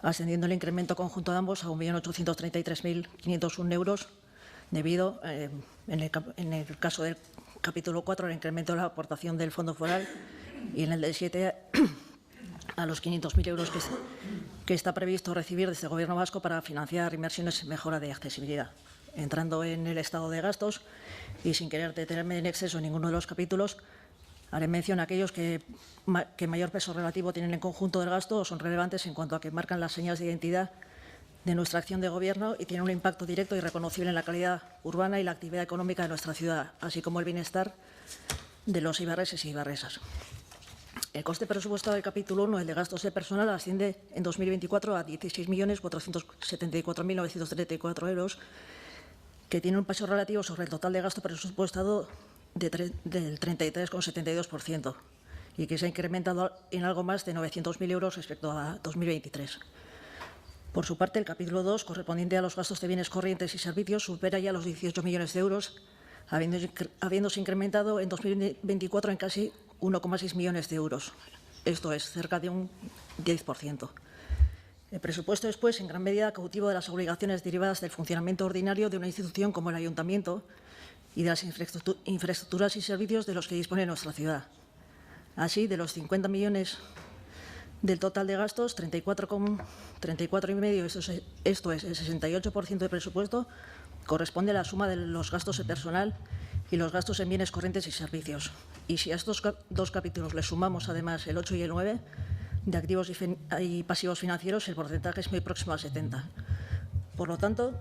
ascendiendo el incremento conjunto de ambos a 1.833.501 euros, debido, en el caso del capítulo 4, al incremento de la aportación del Fondo Foral, y en el del 7 a los 500.000 euros que está previsto recibir desde el Gobierno vasco para financiar inversiones en mejora de accesibilidad. Entrando en el estado de gastos y sin querer detenerme en exceso en ninguno de los capítulos, haré mención a aquellos que mayor peso relativo tienen en conjunto del gasto o son relevantes en cuanto a que marcan las señas de identidad de nuestra acción de Gobierno y tienen un impacto directo y reconocible en la calidad urbana y la actividad económica de nuestra ciudad, así como el bienestar de los ibarreses y ibarresas. El coste presupuestado del capítulo 1, el de gastos de personal, asciende en 2024 a 16.474.934 euros, que tiene un peso relativo sobre el total de gasto presupuestado del 33,72% y que se ha incrementado en algo más de 900.000 euros respecto a 2023. Por su parte, el capítulo 2, correspondiente a los gastos de bienes corrientes y servicios, supera ya los 18 millones de euros, habiéndose incrementado en 2024 en casi 1,6 millones de euros. Esto es, cerca de un 10%. El presupuesto es, pues, en gran medida cautivo de las obligaciones derivadas del funcionamiento ordinario de una institución como el Ayuntamiento y de las infraestructuras y servicios de los que dispone nuestra ciudad. Así, de los 50 millones del total de gastos, 34,5, esto es, el 68% del presupuesto, corresponde a la suma de los gastos de personal y los gastos en bienes corrientes y servicios. Y si a estos dos capítulos le sumamos, además, el 8 y el 9, de activos y pasivos financieros, el porcentaje es muy próximo al 70%. Por lo tanto,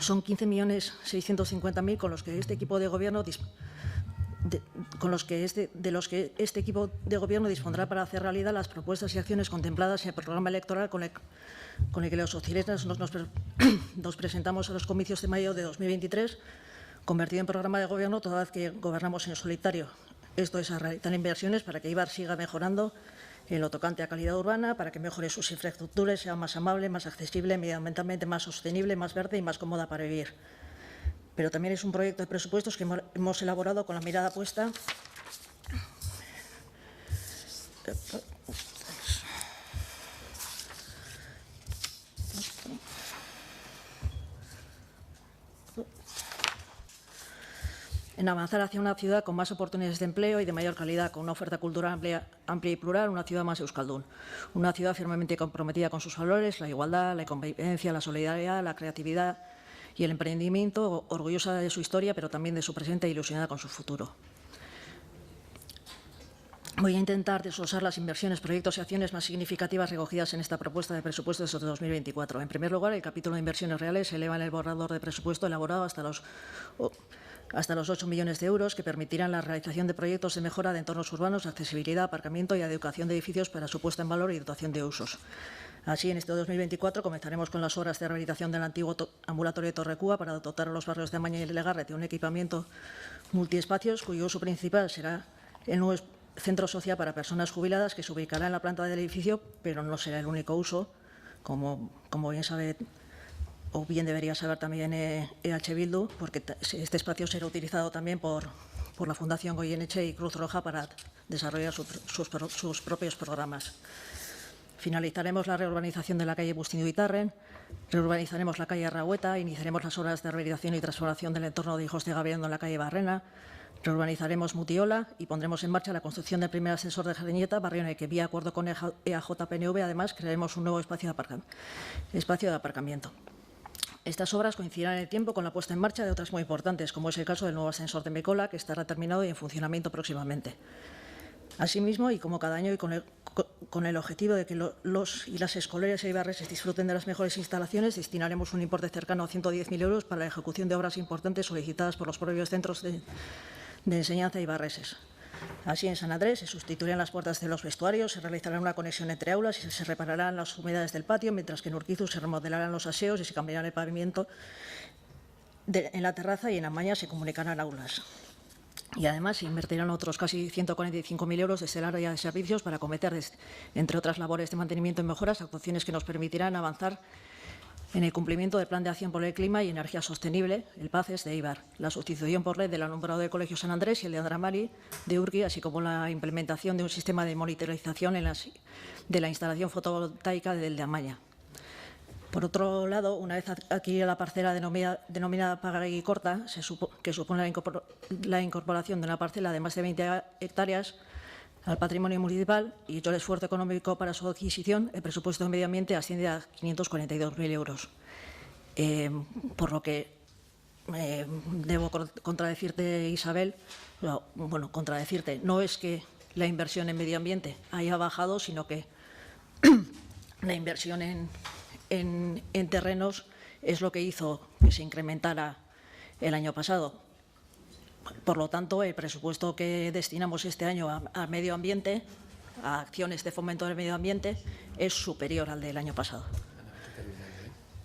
son 15.650.000 con los que este equipo de Gobierno este equipo de Gobierno dispondrá para hacer realidad las propuestas y acciones contempladas en el programa electoral con el que los socialistas nos presentamos a los comicios de mayo de 2023, convertido en programa de Gobierno toda vez que gobernamos en solitario. Esto es, a realizar inversiones para que Eibar siga mejorando en lo tocante a calidad urbana, para que mejore sus infraestructuras, sea más amable, más accesible, medioambientalmente más sostenible, más verde y más cómoda para vivir. Pero también es un proyecto de presupuestos que hemos elaborado con la mirada puesta en avanzar hacia una ciudad con más oportunidades de empleo y de mayor calidad, con una oferta cultural amplia y plural, una ciudad más euskaldun, una ciudad firmemente comprometida con sus valores, la igualdad, la convivencia, la solidaridad, la creatividad y el emprendimiento, orgullosa de su historia, pero también de su presente e ilusionada con su futuro. Voy a intentar desglosar las inversiones, proyectos y acciones más significativas recogidas en esta propuesta de presupuestos de 2024. En primer lugar, el capítulo de inversiones reales se eleva en el borrador de presupuesto elaborado hasta los 8 millones de euros, que permitirán la realización de proyectos de mejora de entornos urbanos, accesibilidad, aparcamiento y adecuación de edificios para su puesta en valor y dotación de usos. Así, en este 2024 comenzaremos con las obras de rehabilitación del antiguo ambulatorio de Torrecúa para dotar a los barrios de Amaña y Legarrete de un equipamiento multiespacios, cuyo uso principal será el nuevo centro social para personas jubiladas, que se ubicará en la planta del edificio, pero no será el único uso, como bien sabe o bien debería saber también EH Bildu, porque este espacio será utilizado también por la Fundación Goyeneche y Cruz Roja para desarrollar sus propios programas. Finalizaremos la reurbanización de la calle Bustindu-Itarren, reurbanizaremos la calle Arrahueta, iniciaremos las obras de rehabilitación y transformación del entorno de Hijos de Gabiando en la calle Barrena, reurbanizaremos Mutiola y pondremos en marcha la construcción del primer ascensor de Jariñeta, barrio en el que, vía acuerdo con EAJ-PNV, además crearemos un nuevo espacio de aparcamiento. Estas obras coincidirán en el tiempo con la puesta en marcha de otras muy importantes, como es el caso del nuevo ascensor de Mecola, que estará terminado y en funcionamiento próximamente. Asimismo, y como cada año, y con el objetivo de que los y las escolares eibarreses disfruten de las mejores instalaciones, destinaremos un importe cercano a 110.000 euros para la ejecución de obras importantes solicitadas por los propios centros de enseñanza eibarreses. Así, en San Andrés se sustituirán las puertas de los vestuarios, se realizará una conexión entre aulas y se repararán las humedades del patio, mientras que en Urquizu se remodelarán los aseos y se cambiará el pavimento en la terraza, y en Amaña se comunicarán aulas. Y además se invertirán otros casi 145.000 euros desde el área de servicios para acometer, entre otras labores de mantenimiento y mejoras, actuaciones que nos permitirán avanzar en el cumplimiento del Plan de Acción por el Clima y Energía Sostenible, el PACES de Eibar, la sustitución por LED del alumbrado del Colegio San Andrés y el de Andramari de Urqui, así como la implementación de un sistema de monitorización de la instalación fotovoltaica del de Amaña. Por otro lado, una vez adquirida la parcela denominada Pagagui Corta, que supone la incorporación de una parcela de más de 20 hectáreas al patrimonio municipal y hecho el esfuerzo económico para su adquisición, el presupuesto de medio ambiente asciende a 542.000 euros. Por lo que debo contradecirte, Isabel. Bueno, contradecirte. No es que la inversión en medio ambiente haya bajado, sino que la inversión en terrenos es lo que hizo que se incrementara el año pasado. Por lo tanto, el presupuesto que destinamos este año a medio ambiente, a acciones de fomento del medio ambiente, es superior al del año pasado.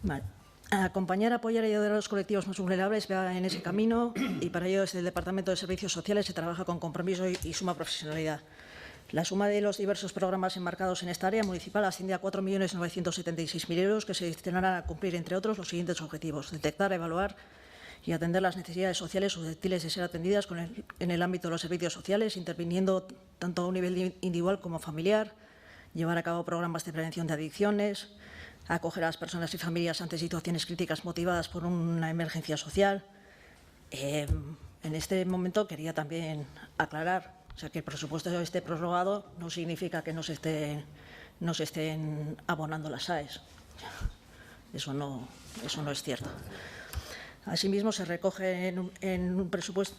Vale. Acompañar, apoyar y ayudar a los colectivos más vulnerables va en ese camino, y para ello desde el Departamento de Servicios Sociales se trabaja con compromiso y suma profesionalidad. La suma de los diversos programas enmarcados en esta área municipal asciende a 4.976.000 euros, que se destinarán a cumplir, entre otros, los siguientes objetivos: detectar, evaluar y atender las necesidades sociales susceptibles de ser atendidas en el ámbito de los servicios sociales, interviniendo tanto a un nivel individual como familiar, llevar a cabo programas de prevención de adicciones, acoger a las personas y familias ante situaciones críticas motivadas por una emergencia social. En este momento quería también aclarar, que el presupuesto esté prorrogado no significa que no se estén abonando las AES. Eso no es cierto. Asimismo, se recoge en un presupuesto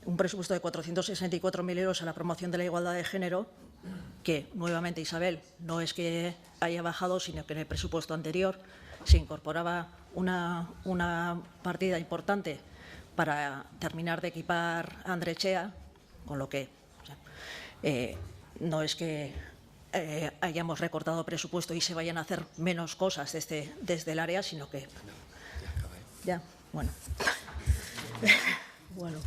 de 464.000 euros a la promoción de la igualdad de género, que, nuevamente, Isabel, no es que haya bajado, sino que en el presupuesto anterior se incorporaba una partida importante para terminar de equipar a Andrechea, con lo que no es que hayamos recortado presupuesto y se vayan a hacer menos cosas desde el área, sino que... Ya, bueno. Bueno,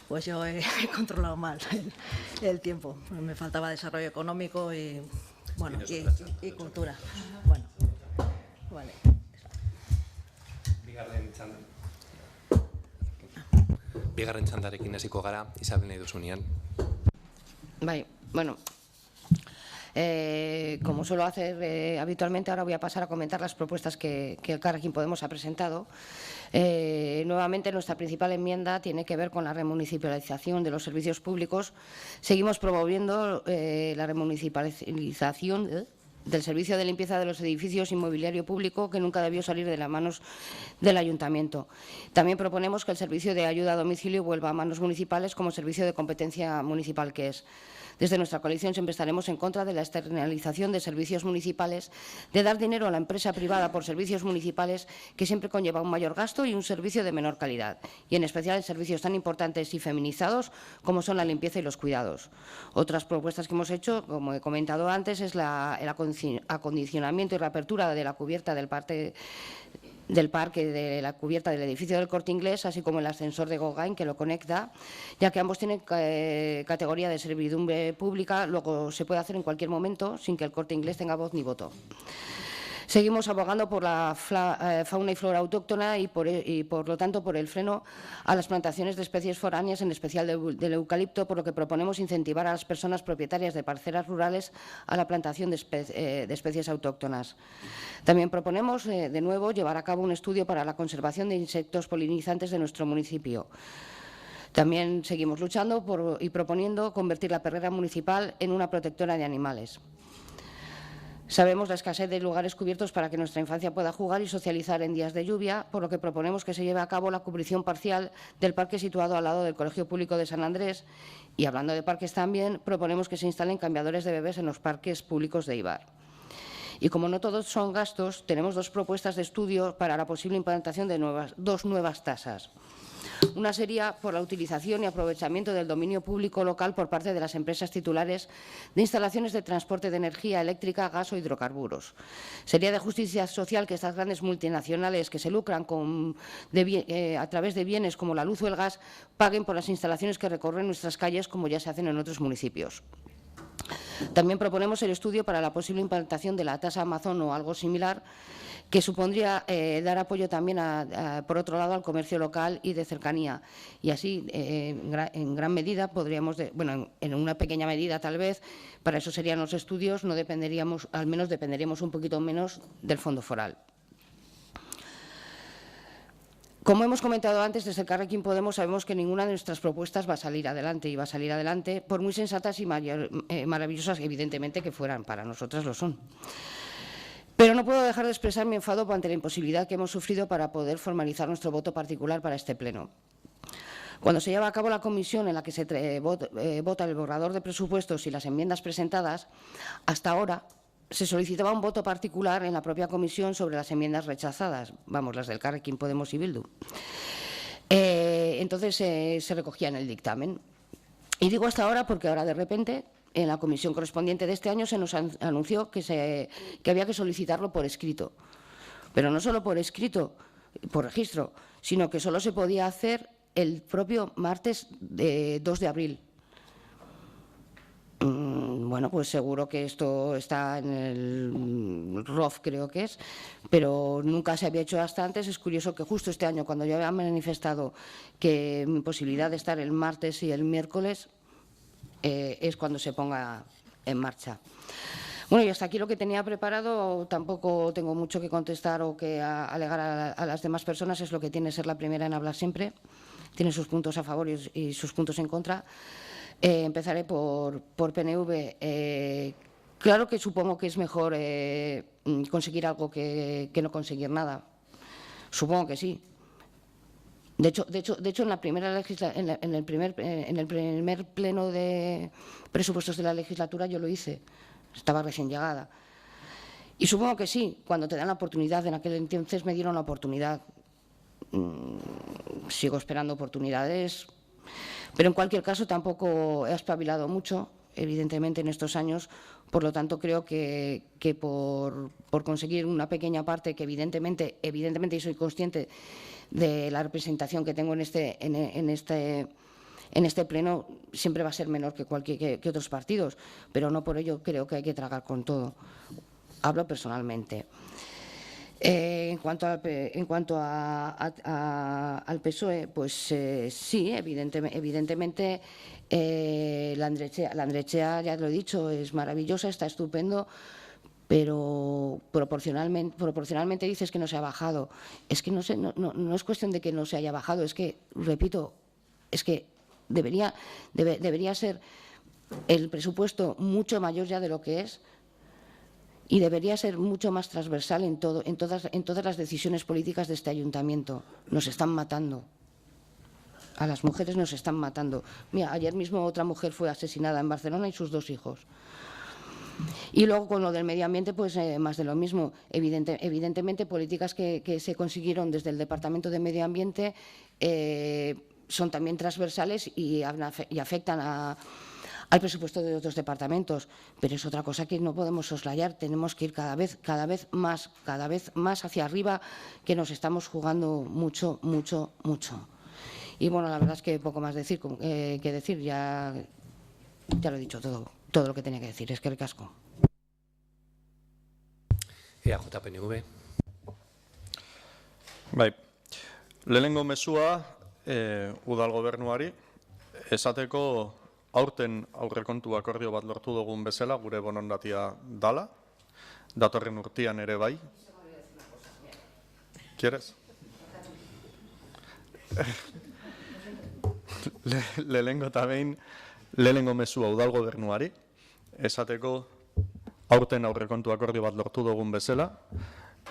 pues yo he controlado mal el tiempo. Me faltaba desarrollo económico y, bueno, y cultura. Bueno, vale. Bigarren txandarekin hasiko gara, Isabel, nahi duzunean. Vale, bueno. Como suelo hacer habitualmente, ahora voy a pasar a comentar las propuestas que Elkarrekin Podemos ha presentado. nuevamente, nuestra principal enmienda tiene que ver con la remunicipalización de los servicios públicos. Seguimos promoviendo la remunicipalización del servicio de limpieza de los edificios inmobiliario público, que nunca debió salir de las manos del Ayuntamiento. También proponemos que el servicio de ayuda a domicilio vuelva a manos municipales como servicio de competencia municipal que es. Desde nuestra coalición siempre estaremos en contra de la externalización de servicios municipales, de dar dinero a la empresa privada por servicios municipales, que siempre conlleva un mayor gasto y un servicio de menor calidad, y en especial en servicios tan importantes y feminizados como son la limpieza y los cuidados. Otras propuestas que hemos hecho, como he comentado antes, es el acondicionamiento y reapertura de la cubierta del parque de la cubierta del edificio del Corte Inglés, así como el ascensor de Gauguin que lo conecta, ya que ambos tienen categoría de servidumbre pública, luego se puede hacer en cualquier momento sin que el Corte Inglés tenga voz ni voto. Seguimos abogando por la fauna y flora autóctona y por lo tanto, por el freno a las plantaciones de especies foráneas, en especial del eucalipto, por lo que proponemos incentivar a las personas propietarias de parcelas rurales a la plantación de especies autóctonas. También proponemos, de nuevo, llevar a cabo un estudio para la conservación de insectos polinizantes de nuestro municipio. También seguimos luchando y proponiendo convertir la perrera municipal en una protectora de animales. Sabemos la escasez de lugares cubiertos para que nuestra infancia pueda jugar y socializar en días de lluvia, por lo que proponemos que se lleve a cabo la cubrición parcial del parque situado al lado del Colegio Público de San Andrés. Y hablando de parques también, proponemos que se instalen cambiadores de bebés en los parques públicos de Eibar. Y como no todos son gastos, tenemos dos propuestas de estudio para la posible implantación de dos nuevas tasas. Una sería por la utilización y aprovechamiento del dominio público local por parte de las empresas titulares de instalaciones de transporte de energía eléctrica, gas o hidrocarburos. Sería de justicia social que estas grandes multinacionales que se lucran a través de bienes como la luz o el gas paguen por las instalaciones que recorren nuestras calles, como ya se hacen en otros municipios. También proponemos el estudio para la posible implantación de la tasa Amazon o algo similar, que supondría dar apoyo también, por otro lado, al comercio local y de cercanía. Y así, en gran medida, podríamos, en una pequeña medida tal vez, para eso serían los estudios, no dependeríamos, al menos dependeríamos un poquito menos del Fondo Foral. Como hemos comentado antes, desde Elkarrekin Podemos sabemos que ninguna de nuestras propuestas va a salir adelante, y va a salir adelante, por muy sensatas y maravillosas, evidentemente, que fueran. Para nosotras lo son. Pero no puedo dejar de expresar mi enfado ante la imposibilidad que hemos sufrido para poder formalizar nuestro voto particular para este pleno. Cuando se lleva a cabo la comisión en la que se vota el borrador de presupuestos y las enmiendas presentadas, hasta ahora se solicitaba un voto particular en la propia comisión sobre las enmiendas rechazadas, vamos, las del Elkarrekin Podemos y Bildu. Entonces se recogía en el dictamen. Y digo hasta ahora porque ahora de repente, en la comisión correspondiente de este año, se nos anunció que había que solicitarlo por escrito. Pero no solo por escrito, por registro, sino que solo se podía hacer el propio martes 2 de abril. Bueno, pues seguro que esto está en el ROF, creo que es, pero nunca se había hecho hasta antes. Es curioso que justo este año, cuando yo había manifestado que mi posibilidad de estar el martes y el miércoles, es cuando se ponga en marcha. Bueno, y hasta aquí lo que tenía preparado. Tampoco tengo mucho que contestar o que alegar a las demás personas. Es lo que tiene ser la primera en hablar siempre. Tiene sus puntos a favor y sus puntos en contra. Empezaré por PNV. Claro que supongo que es mejor conseguir algo que no conseguir nada. Supongo que sí. De hecho, en la primera en el primer pleno de presupuestos de la legislatura yo lo hice. Estaba recién llegada. Y supongo que sí, cuando te dan la oportunidad. En aquel entonces me dieron la oportunidad. Sigo esperando oportunidades. Pero en cualquier caso tampoco he espabilado mucho, evidentemente, en estos años. Por lo tanto, creo que por conseguir una pequeña parte que evidentemente y soy consciente de la representación que tengo en este pleno, siempre va a ser menor que otros partidos, pero no por ello creo que hay que tragar con todo. Hablo personalmente. En cuanto al PSOE, pues sí, evidentemente la Andrechea, ya lo he dicho, es maravillosa, está estupendo, pero proporcionalmente dices que no se ha bajado. Es que no es cuestión de que no se haya bajado, es que, repito, es que debería ser el presupuesto mucho mayor ya de lo que es y debería ser mucho más transversal en todas las decisiones políticas de este ayuntamiento. Nos están matando. A las mujeres nos están matando. Mira, ayer mismo otra mujer fue asesinada en Barcelona y sus 2 hijos. Y luego con lo del medio ambiente, pues más de lo mismo. Evidentemente, políticas que se consiguieron desde el Departamento de Medio Ambiente son también transversales y afectan al presupuesto de otros departamentos. Pero es otra cosa que no podemos soslayar. Tenemos que ir cada vez más hacia arriba, que nos estamos jugando mucho. Y bueno, la verdad es que poco más que decir. Ya lo he dicho todo lo que tenía que decir. Es que ricasco. EAJ-PNV. Bai, lehenengo mezua udal gobernuari, esateko aurten aurrekontu akordio bat lortu dugun bezala gure borondatea dala, datorren urtean ere bai. ¿Quieres? Lehenengo eta behin, lehenengo mezua udal gobernuari, esateko aurten aurrekontu akordio bat lortu dugun bezala,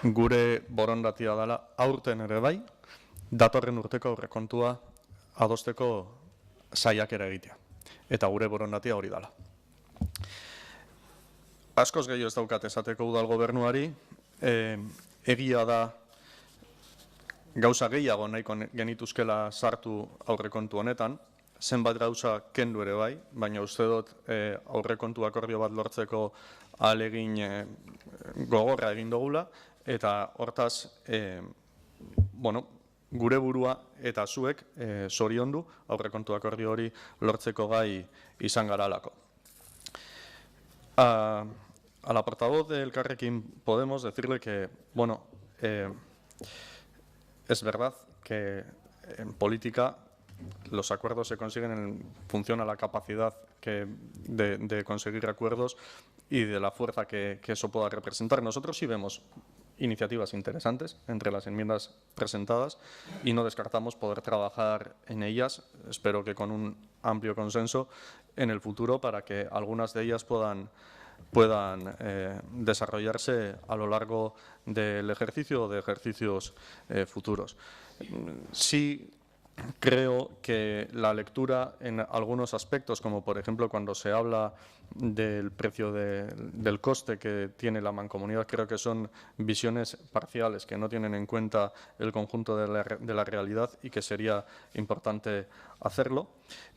gure borondatea dela aurten ere bai, datorren urteko aurrekontua adosteko saiakera egitea. Eta gure borondatea hori dela. Askoz gehiago ez daukat esateko udal gobernuari, egia da gauza gehiago nahiko genituzkela sartu aurrekontu honetan, zenbat gauza kendu ere bai, baina uste dut aurrekontu akordio bat lortzeko ahalegin gogorra egin dugula, eta hortaz, gure burua eta zuek zoriondu aurrekontu akordio hori lortzeko gai izan garalako. A la portavoz de Elkarrekin Podemos decirle que, es verdad que en política los acuerdos se consiguen en función a la capacidad de conseguir acuerdos y de la fuerza que eso pueda representar. Nosotros sí vemos iniciativas interesantes entre las enmiendas presentadas y no descartamos poder trabajar en ellas, espero que con un amplio consenso en el futuro para que algunas de ellas puedan desarrollarse a lo largo del ejercicio o de ejercicios futuros. Sí creo que la lectura en algunos aspectos, como por ejemplo cuando se habla del precio del coste que tiene la mancomunidad, creo que son visiones parciales que no tienen en cuenta el conjunto de la realidad y que sería importante hacerlo.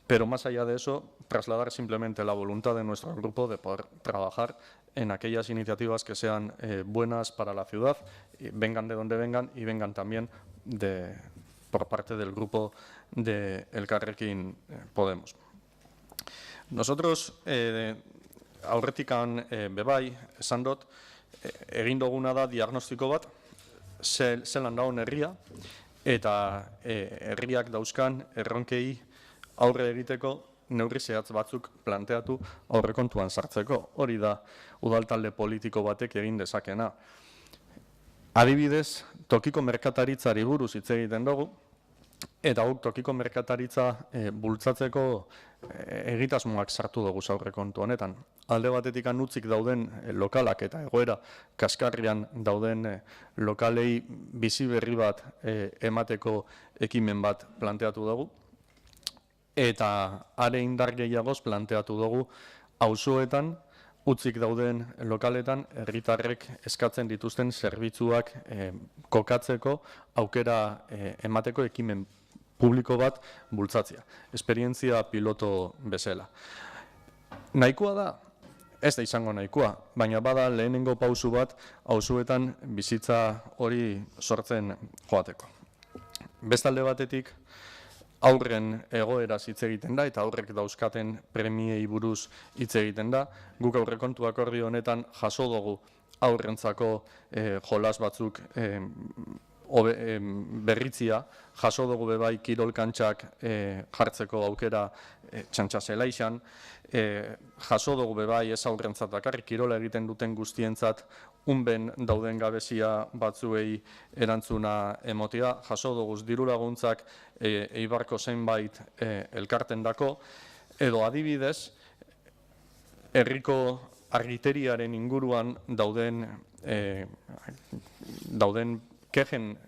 Pero más allá de eso, trasladar simplemente la voluntad de nuestro grupo de poder trabajar en aquellas iniciativas que sean buenas para la ciudad, vengan de donde vengan y vengan también por parte del grupo de Elkarrekin Podemos. Nosotros, aurretikan bebai, esan dut, egin duguna da diagnostiko bat, zelan daun herria, eta herriak dauzkan erronkei aurre egiteko neurri zehatz batzuk planteatu aurrekontuan sartzeko. Hori da udaltalde politiko batek egin dezakena. Adibidez, tokiko merkataritzari buruz hitz egiten dugu, eta guk tokiko merkataritza bultzatzeko egitasmoak sartu dugu aurrekontu honetan. Alde batetik utzik dauden lokalak eta egoera kaskarrian dauden lokalei bizi berri bat emateko ekimen bat planteatu dugu, eta are indar gehiagoz planteatu dugu auzoetan utzik dauden lokaletan herritarrek eskatzen dituzten zerbitzuak kokatzeko aukera emateko ekimen publiko bat bultzatzea. Esperientzia piloto bezala. Nahikoa da? Ez da izango nahikoa, baina bada lehenengo pausu bat auzoetan bizitza hori sortzen joateko. Bestalde batetik, aurren egoeraz hitz egiten da eta aurrek dauzkaten premiei buruz hitz egiten da. Guk aurrekontu akordio honetan jaso dugu aurrentzako jolas batzuk berritzia, jaso dugu bebai kirolkantxak jartzeko aukera txantxa zelaixan, jaso dugu bebai ez aurrentzat bakarrik kirola egiten duten guztientzat unben dauden gabezia batzuei erantzuna emotia, jaso dugu diru laguntzak Eibarko zenbait elkarten dako, edo adibidez, herriko argiteriaren inguruan dauden kejen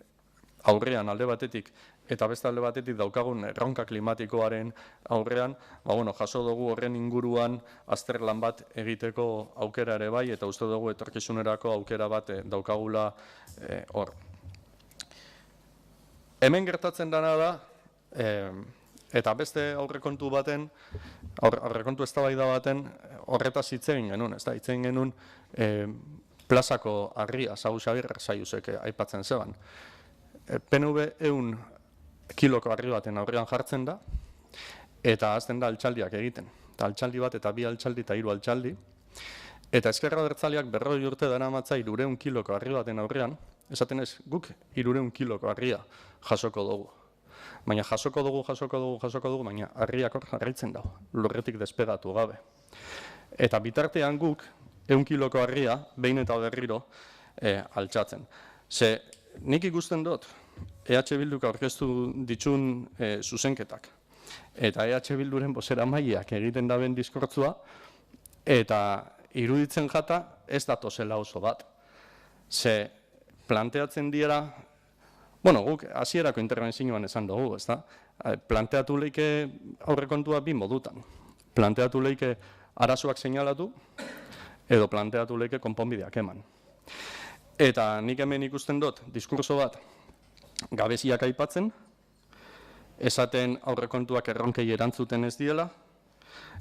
aurrean alde batetik eta beste alde batetik daukagun erronka klimatikoaren aurrean, jaso dugu horren inguruan azterlan bat egiteko aukera ere bai, eta uste dugu etorkizunerako aukera bat daukagula hor. Hemen gertatzen dena da, eta beste aurrekontu eztabaida baten horretaz hitz egin genuen, ez da, hitz egin genuen plazako argia, Sau Xabir Zaiusek aipatzen zeban. PNV 100 kiloko arri baten aurrean jartzen da, eta azten da altxaldiak egiten. Eta altxaldi bat, eta 2 altxaldi, eta 3 altxaldi. Eta Ezkerra Abertzaleak 40 urte daramatza 300 kiloko arri baten aurrean, esaten ez, guk 300 kiloko arria jasoko dugu. Baina jasoko dugu, baina argiak hor jarraitzen dago, lurretik despegatu gabe. Eta bitartean guk 100 kiloko argia, behin eta berriro, altxatzen. Ze nik ikusten dut, EH Bilduk aurkeztu ditun zuzenketak, eta EH Bilduren bozeramaileak egiten daben diskurtzua, eta iruditzen jata ez datozela oso bat. Ze planteatzen diera, guk hasierako interbentzioan esan dugu, ezta? Planteatu leike aurrekontua 2 modutan. Planteatu leike arazoak seinalatu, edo planteatu leike konponbideak eman. Eta nik hemen ikusten dut, diskurso bat, gabeziak aipatzen, esaten aurrekontuak erronkei erantzuten ez diela,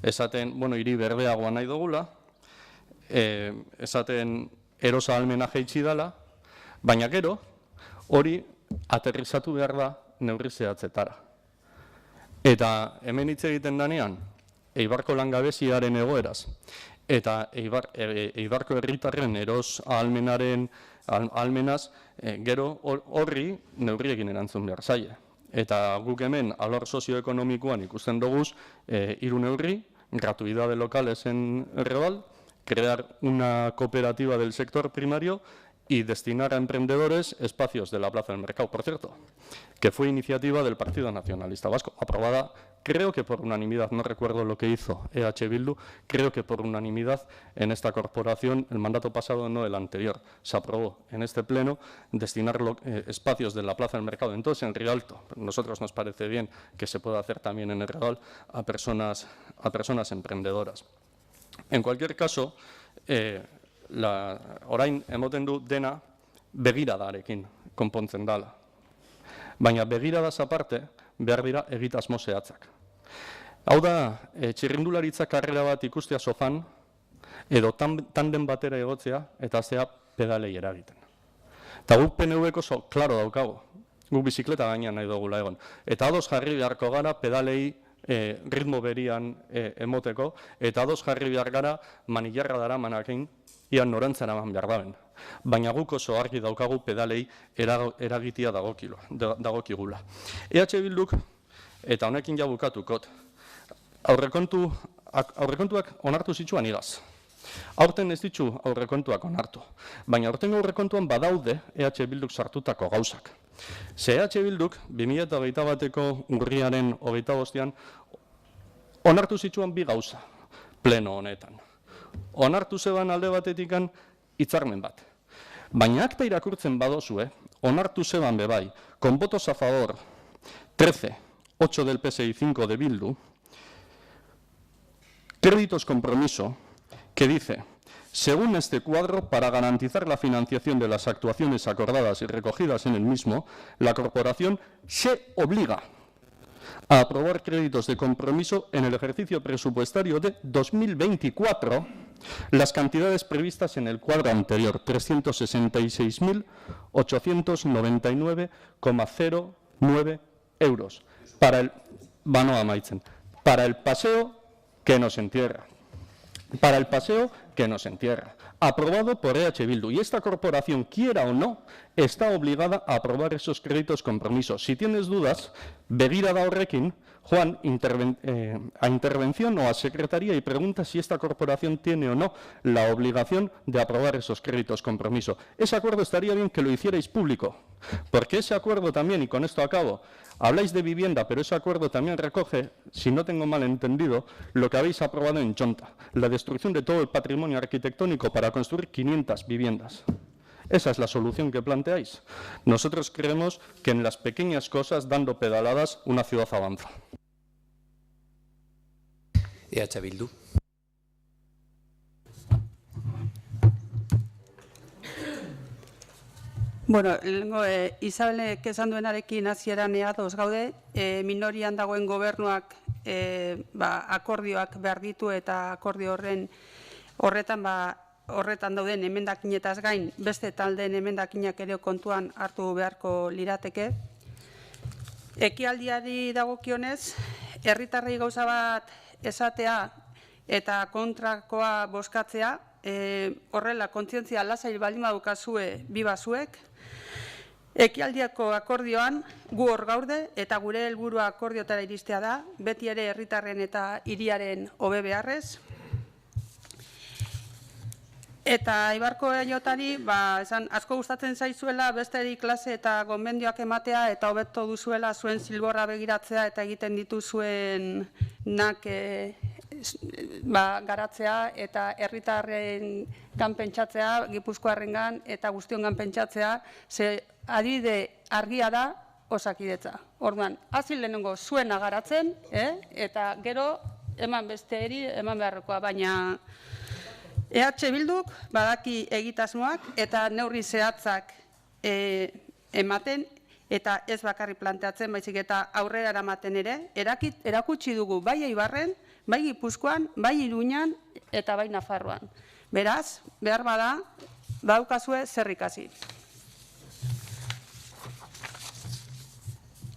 esaten, hiri berdeagoa nahi dugula, esaten erosa ahalmena jaitsi dela, baina gero, hori aterrizatu behar da neurri zehatzetara. Eta hemen hitz egiten danean, Eibarko langabeziaren egoeraz, eta Eibarko herritarren eros ahalmenaz, gero horri neurriekin erantzun behar zaie. Eta guk hemen alor sozioekonomikoan ikusten duguz 3 neurri, gratuidad de locales en Reval, crear una cooperativa del sector primario y destinar a emprendedores espacios de la Plaza del Mercado, por cierto, que fue iniciativa del Partido Nacionalista Vasco, aprobada, creo que por unanimidad, no recuerdo lo que hizo EH Bildu, creo que por unanimidad en esta corporación, el mandato pasado, no el anterior, se aprobó en este pleno destinar espacios de la Plaza del Mercado, entonces en Rialto. Nosotros nos parece bien que se pueda hacer también en el Real a personas emprendedoras. En cualquier caso, orain emoten du dena begiradarekin konpontzen dala. Baina begiradaz aparte, behar dira egitasmo zehatzak. Hau da, txirrindularitza karrera bat ikustea sofan, edo tanden batera egotzea, eta zea pedalei eragiten. Eta guk PNV-ko oso klaro daukago, guk bizikleta gainean nahi dugula egon. Eta ados jarri beharko gara pedalei ritmo berian emoteko, eta ados jarri behar gara manillarra dara manakein, ian norantzara eman behar daben. Baina guk oso argi daukagu pedalei eragitia dagokigula. EH Bilduk, eta honekin jabukatukot, aurrekontuak onartu zitsuan igaz. Aurten ez ditu aurrekontuak onartu, baina aurtengo aurrekontuan badaude EH Bilduk sartutako gauzak. Ze EH Bilduk 2021ko urriaren 25ean onartu zitsuan 2 gauza pleno honetan. Onartu zeban alde batetikan hitzarmen bat. Baina akta irakurtzen badozue, onartu zeban bebai, con votos a favor 13, 8 del PS y 5 de Bildu, créditos compromiso, que dice, según este cuadro, para garantizar la financiación de las actuaciones acordadas y recogidas en el mismo, la corporación se obliga a aprobar créditos de compromiso en el ejercicio presupuestario de 2024, las cantidades previstas en el cuadro anterior, 366.899,09 euros, para el paseo que nos entierra. Para el paseo que nos entierra. Aprobado por EH Bildu. Y esta corporación, quiera o no, está obligada a aprobar esos créditos compromisos. Si tienes dudas, begira da horrekin, Juan, a intervención o a secretaría y pregunta si esta corporación tiene o no la obligación de aprobar esos créditos compromiso. Ese acuerdo estaría bien que lo hicierais público, porque ese acuerdo también, y con esto acabo, habláis de vivienda, pero ese acuerdo también recoge, si no tengo mal entendido, lo que habéis aprobado en Chonta, la destrucción de todo el patrimonio arquitectónico para construir 500 viviendas. Esa es la solución que planteáis. Nosotros creemos que en las pequeñas cosas, dando pedaladas, una ciudad avanza. EH Bildu. Bueno, Isabelek esan duenarekin hasieran ados gaude, minorian dagoen gobernuak akordioak behar ditu eta akordio horretan dauden emendakinetaz gain, beste taldeen emendakinak ere kontuan hartu beharko lirateke. Ekialdiari dagokionez, herritarrei gauza bat esatea eta kontrakoa bozkatzea, horrela kontzientzia lasai baldin badukazue bi bazuek, ekialdiako akordioan gu hor gaude eta gure helburua akordiotara iristea da, beti ere herritarren eta hiriaren hobe beharrez. Eta Eibarko Jotari, esan asko gustatzen zaizuela besteri klase eta gomendioak ematea eta hobeto duzuela zuen zilborra begiratzea eta egiten dituzuenak garatzea eta herritarren pentsatzea, Gipuzkoarrengan eta guztiongan pentsatzea, ze adibide argia da Osakidetza. Orduan, hasi lehenengo zuena garatzen, eta gero eman besteeri eman beharrekoa, baina EH Bilduk badaki egitasmoak eta neurri zehatzak ematen eta ez bakarri planteatzen, baizik eta aurrera eramaten ere, erakutsi dugu bai Eibarren, bai Gipuzkoan, bai Iruñan eta bai Nafarroan. Beraz, behar bada, daukazue zer ikasi.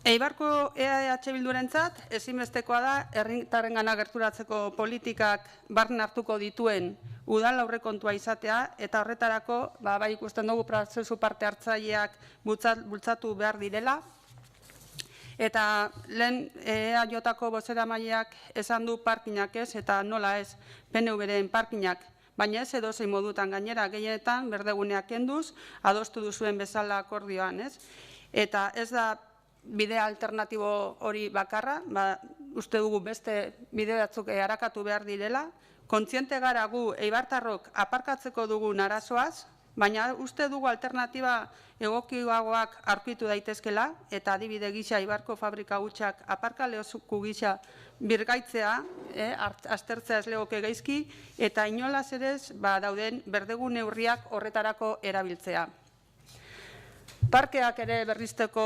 Eibarko EH Bildurentzat ezinbestekoa da herritarrengana gerturatzeko politikak barne hartuko dituen udal aurrekontua izatea eta horretarako bai ikusten dugu prozesu parte hartzaileak bultzatu behar direla. Eta lehen EAJko bozeramaileak esan du parkinak ez eta nola ez PNV-ren parkinak, baina ez edozein modutan gainera gehienetan berdeguneak kenduz adostu duzuen bezala akordioan, ez? Eta ez da bide alternatibo hori bakarra, uste dugu beste bide batzuk arakatu behar direla, kontziente gara gu eibartarrok aparkatzeko dugun arazoaz, baina uste dugu alternatiba egokiagoak aurkitu daitezkela, eta adibide gisa Eibarko fabrika hutsak aparkaleozuku gisa birgaitzea, aztertzea ez legoke gaizki, eta inolaz ere dauden berdegun neurriak horretarako erabiltzea. Parkeak ere berrizteko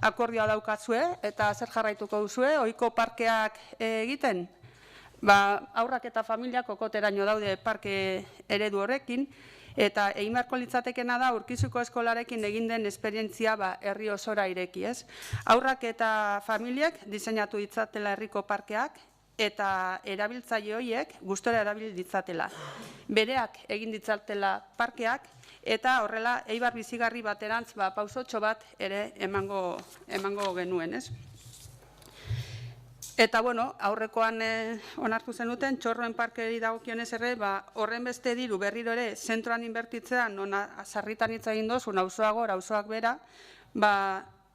akordioa daukazue eta zer jarraituko duzue, ohiko parkeak egiten? Haurrak eta familiak kokoteraino daude parke eredu horrekin, eta egin beharko litzatekena da Urkizuko eskolarekin egin den esperientzia herri osora ireki, ez? Haurrak eta familiak diseinatu ditzatela herriko parkeak eta erabiltzaile horiek gustora erabil ditzatela. Bereak egin ditzatela parkeak eta horrela Eibar bizigarri baterantz pausotxo bat ere emango genuen, ez? Eta, bueno, aurrekoan onartu zenuten, Txorroen parkeri dagokionez ere, horren beste diru berriro ere, zentroan inbertitzea, nona sarritan hitz egin dozun, auzoak bera,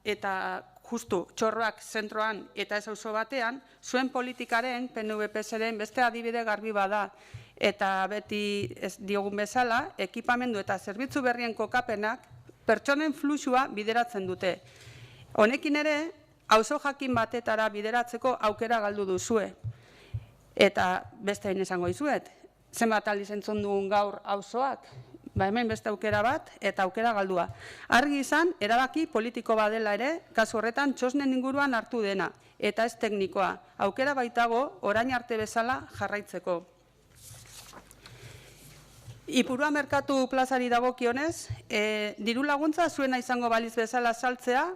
eta justu Txorroak zentroan eta ez auzo batean, zuen politikaren, PNV-PSren, beste adibide garbi bada, eta beti ez diogun bezala, ekipamendu eta zerbitzu berrien kokapenak, pertsonen fluxua bideratzen dute. Honekin ere, auzo jakin batetara bideratzeko aukera galdu duzue. Eta beste hain esango dizuet, zenbat aldiz entzun dugun gaur auzoak, hemen beste aukera bat eta aukera galdua. Argi izan, erabaki politiko badela ere, kasu horretan txosnen inguruan hartu dena, eta ez teknikoa. Aukera baitago, orain arte bezala jarraitzeko. Ipurua merkatu plazari dagokionez, diru laguntza zuena izango baliz bezala saltzea,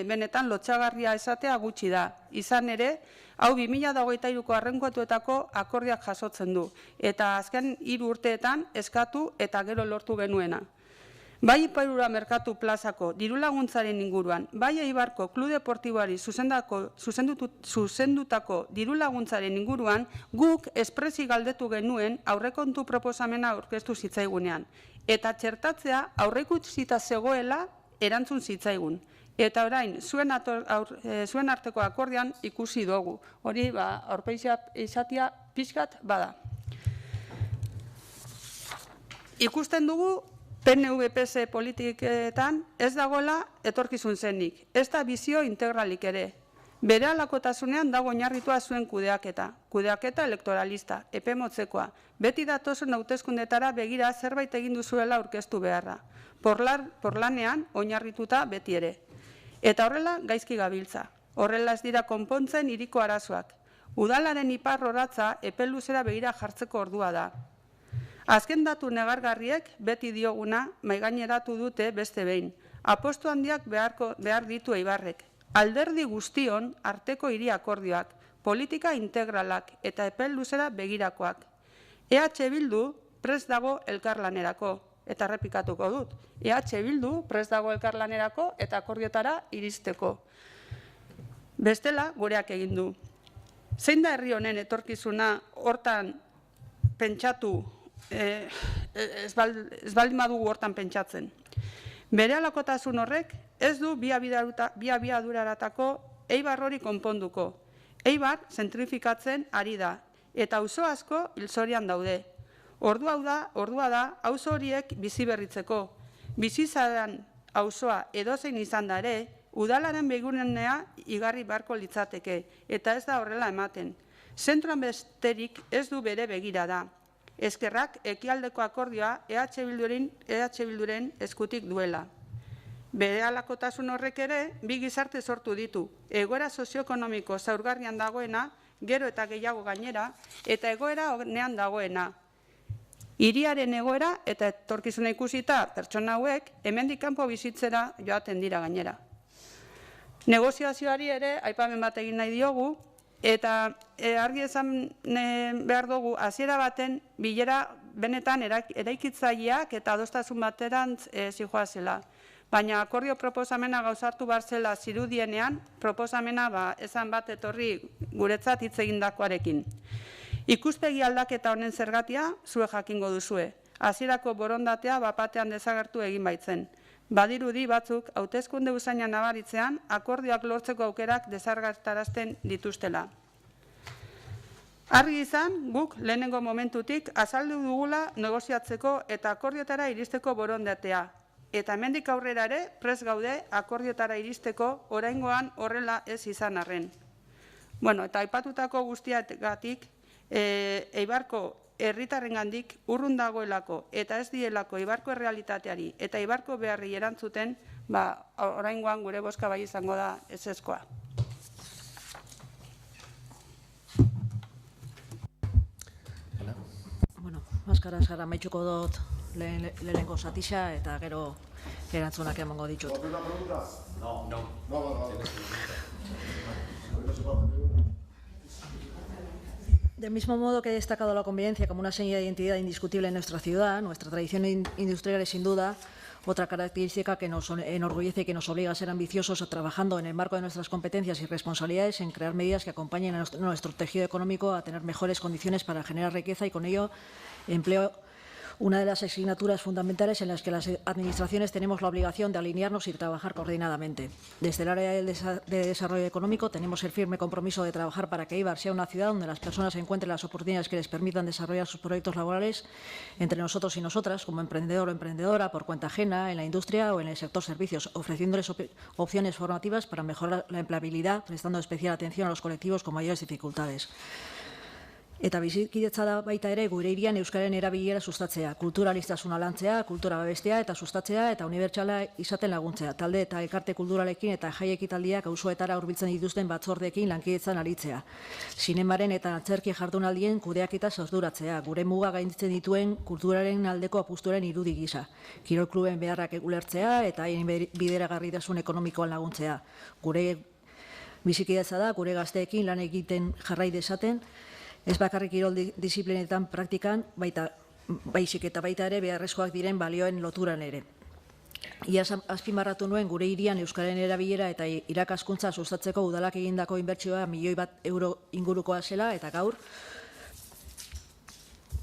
benetan lotsagarria esatea gutxi da. Izan ere, hau 2023ko aurrekontuetako akordioak jasotzen du, eta azken 3 urteetan eskatu eta gero lortu genuena. Bai Ipurua merkatu plazako diru laguntzaren inguruan, bai Eibarko Klub Deportiboari zuzendutako diru laguntzaren inguruan, guk espresi galdetu genuen aurrekontu proposamena aurkeztu zitzaigunean. Eta txertatzea aurreikusita zegoela erantzun zitzaigun. Eta orain, zuen arteko akordian ikusi dugu. Hori, aurpeixia izatea pixkat bada. Ikusten dugu, PNV-PS politiketan ez dagoela etorkizun zenik, ez da bizio integralik ere. Bere alakotasunean dago oinarritua zuen kudeaketa elektoralista, epe motzekoa, beti datozen hauteskundetara begira zerbait egin duzuela aurkeztu beharra, porlanean oinarrituta beti ere. Eta horrela gaizki gabiltza, horrela ez dira konpontzen hiriko arazoak. Udalaren iparroratza epe luzera begira jartzeko ordua da. Azken datu negargarriek beti dioguna maigaineratu dute beste behin. Apostu handiak behar ditu Eibarrek. Alderdi guztion arteko hiri akordioak, politika integralak eta epe luzera begirakoak. EH Bildu prest dago elkarlanerako, eta errepikatuko dut. EH Bildu prest dago elkarlanerako eta akordiotara iristeko. Bestela, gureak egin du. Zein da herri honen etorkizuna hortan pentsatu, ez baldin badugu hortan pentsatzen. Bere alakotasun horrek ez du bi abiaduraratako Eibar hori konponduko. Eibar zentrifikatzen ari da, eta auzo asko hilzorian daude. Ordua da auzo horiek bizi berritzeko. Bizizaran auzoa edozein izan da ere, udalaren begirunea igarri beharko litzateke, eta ez da horrela ematen. Zentroan besterik ez du bere begira da. Eskerrak ekialdeko akordioa EH Bilduren eskutik duela. Bere alakotasun horrek ere, bi gizarte sortu ditu. Egoera sozioekonomiko zaurgarrian dagoena, gero eta gehiago gainera, eta egoera honean dagoena. Hiriaren egoera eta etorkizuna ikusita pertsona hauek hemendik kanpo bizitzera joaten dira gainera. Negoziazioari ere aipamen bat egin nahi diogu, eta argi esan behar dugu hasiera baten bilera benetan eraikitzaileak eta adostasun baterantz zihoazela. Baina akordio proposamena gauzartu barzela zirudienean, proposamena esan bat etorri guretzat hitz egindakoarekin. Ikuspegi aldaketa honen zergatia zuek jakingo duzue. Hasierako borondatea bapatean desagertu egin baitzen. Badirudi batzuk hauteskunde usaina nabaritzean akordioak lortzeko aukerak desagertarazten dituztela. Argi izan, guk lehenengo momentutik azaldu dugula negoziatzeko eta akordiotara iristeko borondatea. Eta hemendik aurrera ere prest gaude akordiotara iristeko oraingoan horrela ez izan arren. Eta aipatutako guztiagatik Eibarko herritarrengandik urrun dagoelako eta ez dielako Eibarko errealitateari eta Eibarko beharri erantzuten, oraingoan gure bozka bai izango da ezezkoa. Maskaraz gara maitxuko dut lehenengo zatixa eta gero erantzunak emango ditut. Del mismo modo que he destacado la convivencia como una seña de identidad indiscutible en nuestra ciudad, nuestra tradición industrial es sin duda otra característica que nos enorgullece y que nos obliga a ser ambiciosos, trabajando en el marco de nuestras competencias y responsabilidades en crear medidas que acompañen a nuestro tejido económico a tener mejores condiciones para generar riqueza y con ello empleo, una de las asignaturas fundamentales en las que las administraciones tenemos la obligación de alinearnos y trabajar coordinadamente. Desde el área de desarrollo económico tenemos el firme compromiso de trabajar para que Eibar sea una ciudad donde las personas encuentren las oportunidades que les permitan desarrollar sus proyectos laborales entre nosotros y nosotras, como emprendedor o emprendedora, por cuenta ajena, en la industria o en el sector servicios, ofreciéndoles opciones formativas para mejorar la empleabilidad, prestando especial atención a los colectivos con mayores dificultades. Eta bizikidetza da baita ere gure hirian euskararen erabilera sustatzea, kulturalistasuna lantzea, kultura babestea eta sustatzea eta unibertsala izaten laguntzea, talde eta elkarte kulturalekin eta jai ekitaldiak auzoetara hurbiltzen dituzten batzordeekin lankidetzan aritzea. Zinemaren eta antzerki jardunaldien kudeaketa arduratzea, gure muga gainditzen dituen kulturaren aldeko apustuaren irudi gisa, kirol kluben beharrak ulertzea eta haien bideragarritasun ekonomikoan laguntzea. Gure bizikidetza da gure gazteekin lan egiten jarrai dezaten, ez bakarrik kirol disiplinetan praktikan, baizik eta baita ere beharrezkoak diren balioen loturan ere. Iaz azpimarratu nuen gure hirian euskararen erabilera eta irakaskuntza sustatzeko udalak egindako inbertsioa €1.000.000 ingurukoa zela, eta gaur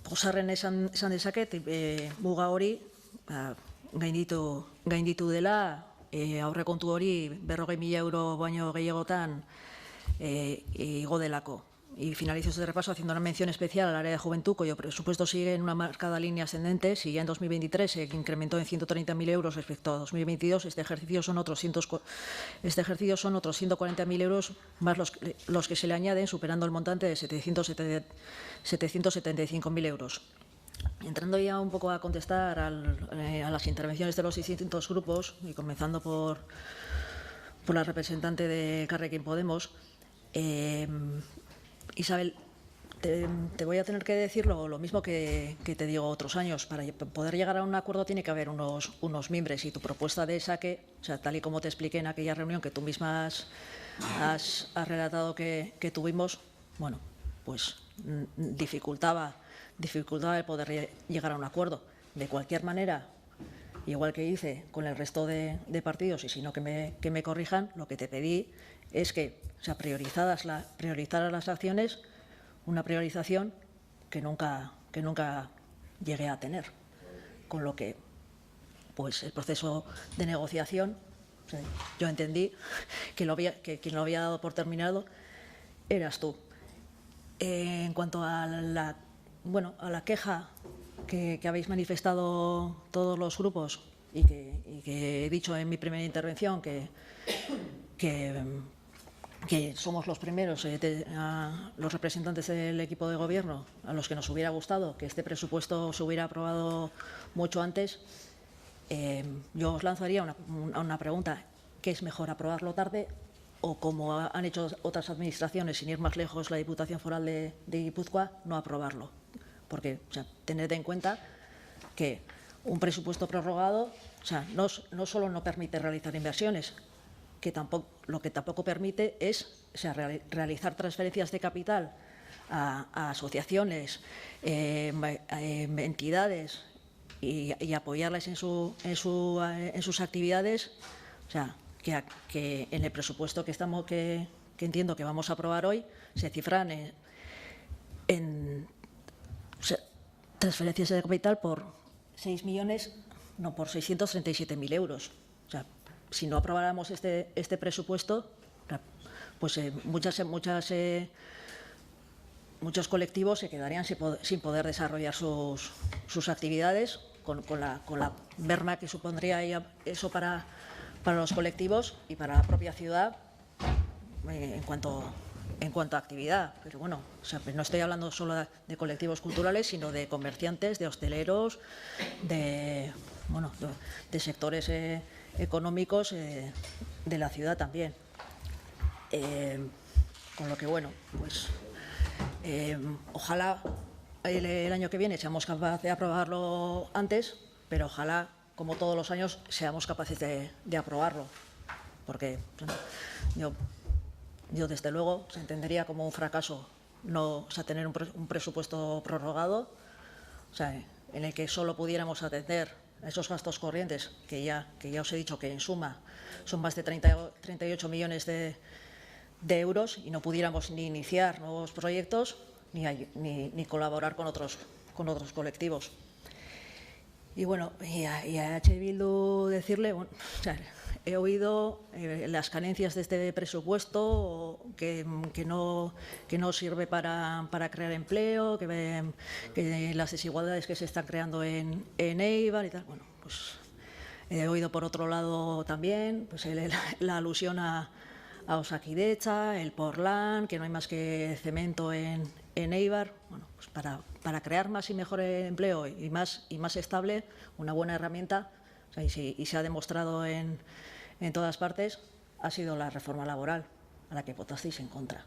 pozarren esan dezaket, muga hori gainditu dela, aurrekontu hori €40.000 baino gehiagotan igo delako. Y finalizo este repaso haciendo una mención especial al área de juventud, cuyo presupuesto sigue en una marcada línea ascendente. Si ya en 2023 se incrementó en €130.000 respecto a 2022, este ejercicio son otros €140.000 más los que se le añaden, superando el montante de €775.000. Entrando ya un poco a contestar a las intervenciones de los distintos grupos, y comenzando por la representante de Elkarrekin Podemos, Isabel, te voy a tener que decir lo mismo que te digo otros años. Para poder llegar a un acuerdo tiene que haber unos mimbres, y tu propuesta de saque, o sea, tal y como te expliqué en aquella reunión que tú misma has relatado que tuvimos, bueno, pues dificultaba el poder llegar a un acuerdo. De cualquier manera, igual que hice con el resto de partidos, y si no que me corrijan, lo que te pedí es que, o sea, priorizaras las acciones, una priorización que nunca llegué a tener. Con lo que, pues, el proceso de negociación, o sea, yo entendí que quien lo había dado por terminado eras tú. En cuanto a la queja que habéis manifestado todos los grupos y que he dicho en mi primera intervención que somos los primeros, los representantes del equipo de gobierno, a los que nos hubiera gustado que este presupuesto se hubiera aprobado mucho antes, yo os lanzaría una pregunta: ¿qué es mejor, aprobarlo tarde o, como han hecho otras administraciones, sin ir más lejos, la Diputación Foral de Guipúzcoa, no aprobarlo? Porque, o sea, tened en cuenta que un presupuesto prorrogado, o sea, no solo no permite realizar inversiones, lo que tampoco permite es, o sea, realizar transferencias de capital a asociaciones, entidades, y apoyarlas en sus actividades. O sea, que en el presupuesto que entiendo que vamos a aprobar hoy se cifran en transferencias de capital por 637.000 euros. O sea, si no aprobáramos este presupuesto, pues muchos colectivos se quedarían sin poder desarrollar sus actividades, con la merma que supondría eso para los colectivos y para la propia ciudad en cuanto a actividad. Pero bueno, o sea, no estoy hablando solo de colectivos culturales, sino de comerciantes, de hosteleros, de sectores económicos de la ciudad también. Con lo que, bueno, pues ojalá el año que viene seamos capaces de aprobarlo antes, pero ojalá, como todos los años, seamos capaces de aprobarlo, porque yo desde luego se entendería como un fracaso tener un presupuesto prorrogado, o sea, en el que solo pudiéramos atender a esos gastos corrientes, que ya os he dicho que en suma son más de 38 millones de euros, y no pudiéramos ni iniciar nuevos proyectos ni colaborar con otros colectivos. Y bueno, y a H. Bildu decirle, bueno, o sea, he oído las carencias de este presupuesto, que no sirve para crear empleo, que las desigualdades que se están creando en Eibar y tal. Bueno, pues he oído por otro lado también pues la alusión a a Osakidetza, el Portland, que no hay más que cemento en Eibar. Bueno, pues para crear más y mejor empleo y más estable, una buena herramienta, o sea, y se ha demostrado en todas partes, ha sido la reforma laboral, a la que votasteis en contra.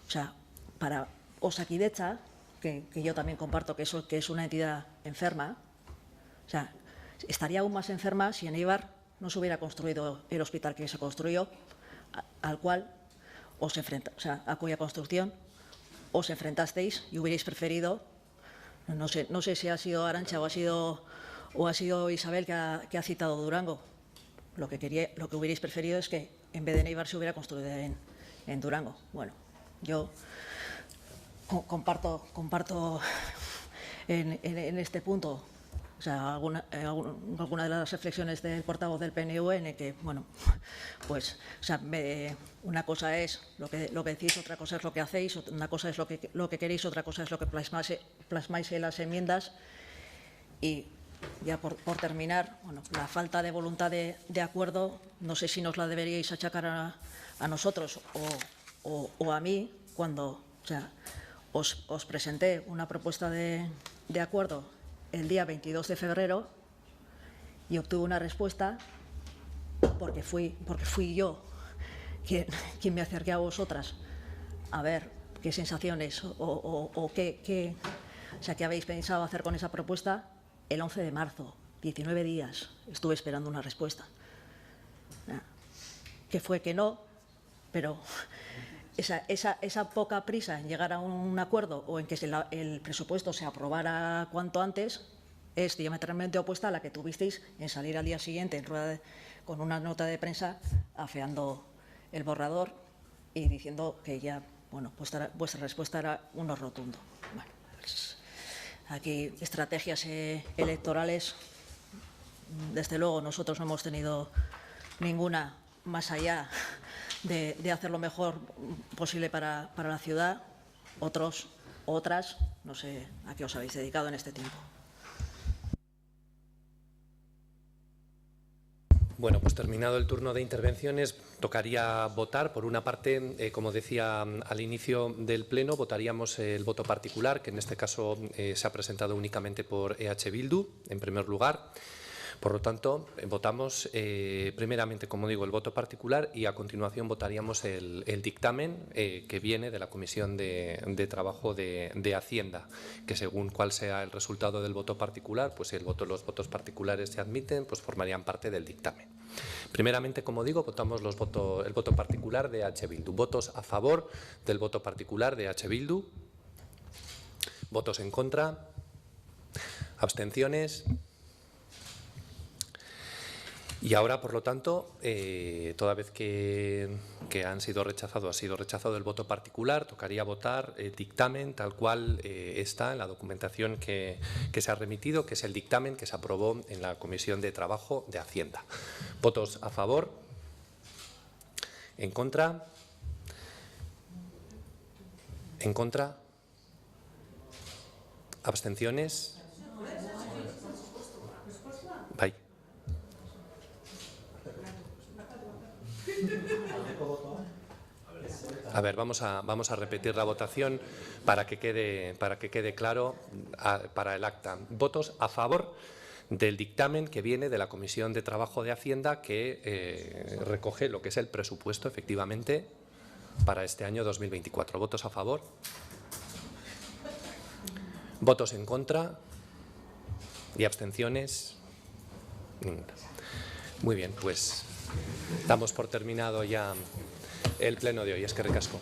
O sea, para Osakidetza, que yo también comparto que es una entidad enferma, o sea, estaría aún más enferma si en Eibar no se hubiera construido el hospital que se construyó, al cual a cuya construcción os enfrentasteis y hubierais preferido, no sé si ha sido Arantxa o ha sido Isabel que ha citado Durango. Lo que hubierais preferido es que en vez de en Eibar se hubiera construido en Durango. Bueno, yo comparto en este punto, o sea, alguna de las reflexiones del portavoz del PNV en el que, bueno, pues, o sea, una cosa es lo que decís, otra cosa es lo que hacéis, una cosa es lo que queréis, otra cosa es lo que plasmáis en las enmiendas. Y ya por terminar, bueno, la falta de voluntad de acuerdo, no sé si nos la deberíais achacar a nosotros o a mí, cuando, o sea, os presenté una propuesta de acuerdo el día 22 de febrero y obtuve una respuesta porque fui yo quien me acerqué a vosotras a ver qué sensaciones o qué habéis pensado hacer con esa propuesta. El 11 de marzo, 19 días, estuve esperando una respuesta. Que fue que no, pero esa poca prisa en llegar a un acuerdo o en que el presupuesto se aprobara cuanto antes es diametralmente opuesta a la que tuvisteis en salir al día siguiente con una nota de prensa afeando el borrador y diciendo que ya, bueno, vuestra respuesta era un no rotundo. Bueno, pues aquí estrategias electorales, desde luego nosotros no hemos tenido ninguna más allá de hacer lo mejor posible para la ciudad. Otras, no sé a qué os habéis dedicado en este tiempo. Bueno, pues terminado el turno de intervenciones, tocaría votar. Por una parte, como decía al inicio del Pleno, votaríamos el voto particular, que en este caso se ha presentado únicamente por EH Bildu, en primer lugar. Por lo tanto, votamos primeramente, como digo, el voto particular y a continuación votaríamos el dictamen que viene de la Comisión de Trabajo de Hacienda, que según cuál sea el resultado del voto particular, pues si los votos particulares se admiten, pues formarían parte del dictamen. Primeramente, como digo, votamos el voto particular de EH Bildu. ¿Votos a favor del voto particular de EH Bildu? ¿Votos en contra? ¿Abstenciones? Y ahora, por lo tanto, toda vez que ha sido rechazado el voto particular, tocaría votar el dictamen tal cual está en la documentación que se ha remitido, que es el dictamen que se aprobó en la Comisión de Trabajo de Hacienda. ¿Votos a favor? ¿En contra? ¿En contra? ¿Abstenciones? Bye. A ver, vamos a repetir la votación para que quede claro para el acta. Votos a favor del dictamen que viene de la Comisión de Trabajo de Hacienda, que recoge lo que es el presupuesto, efectivamente, para este año 2024. ¿Votos a favor? ¿Votos en contra? ¿Y abstenciones? Ninguna. Muy bien, pues damos por terminado ya el pleno de hoy. Eskerrik asko.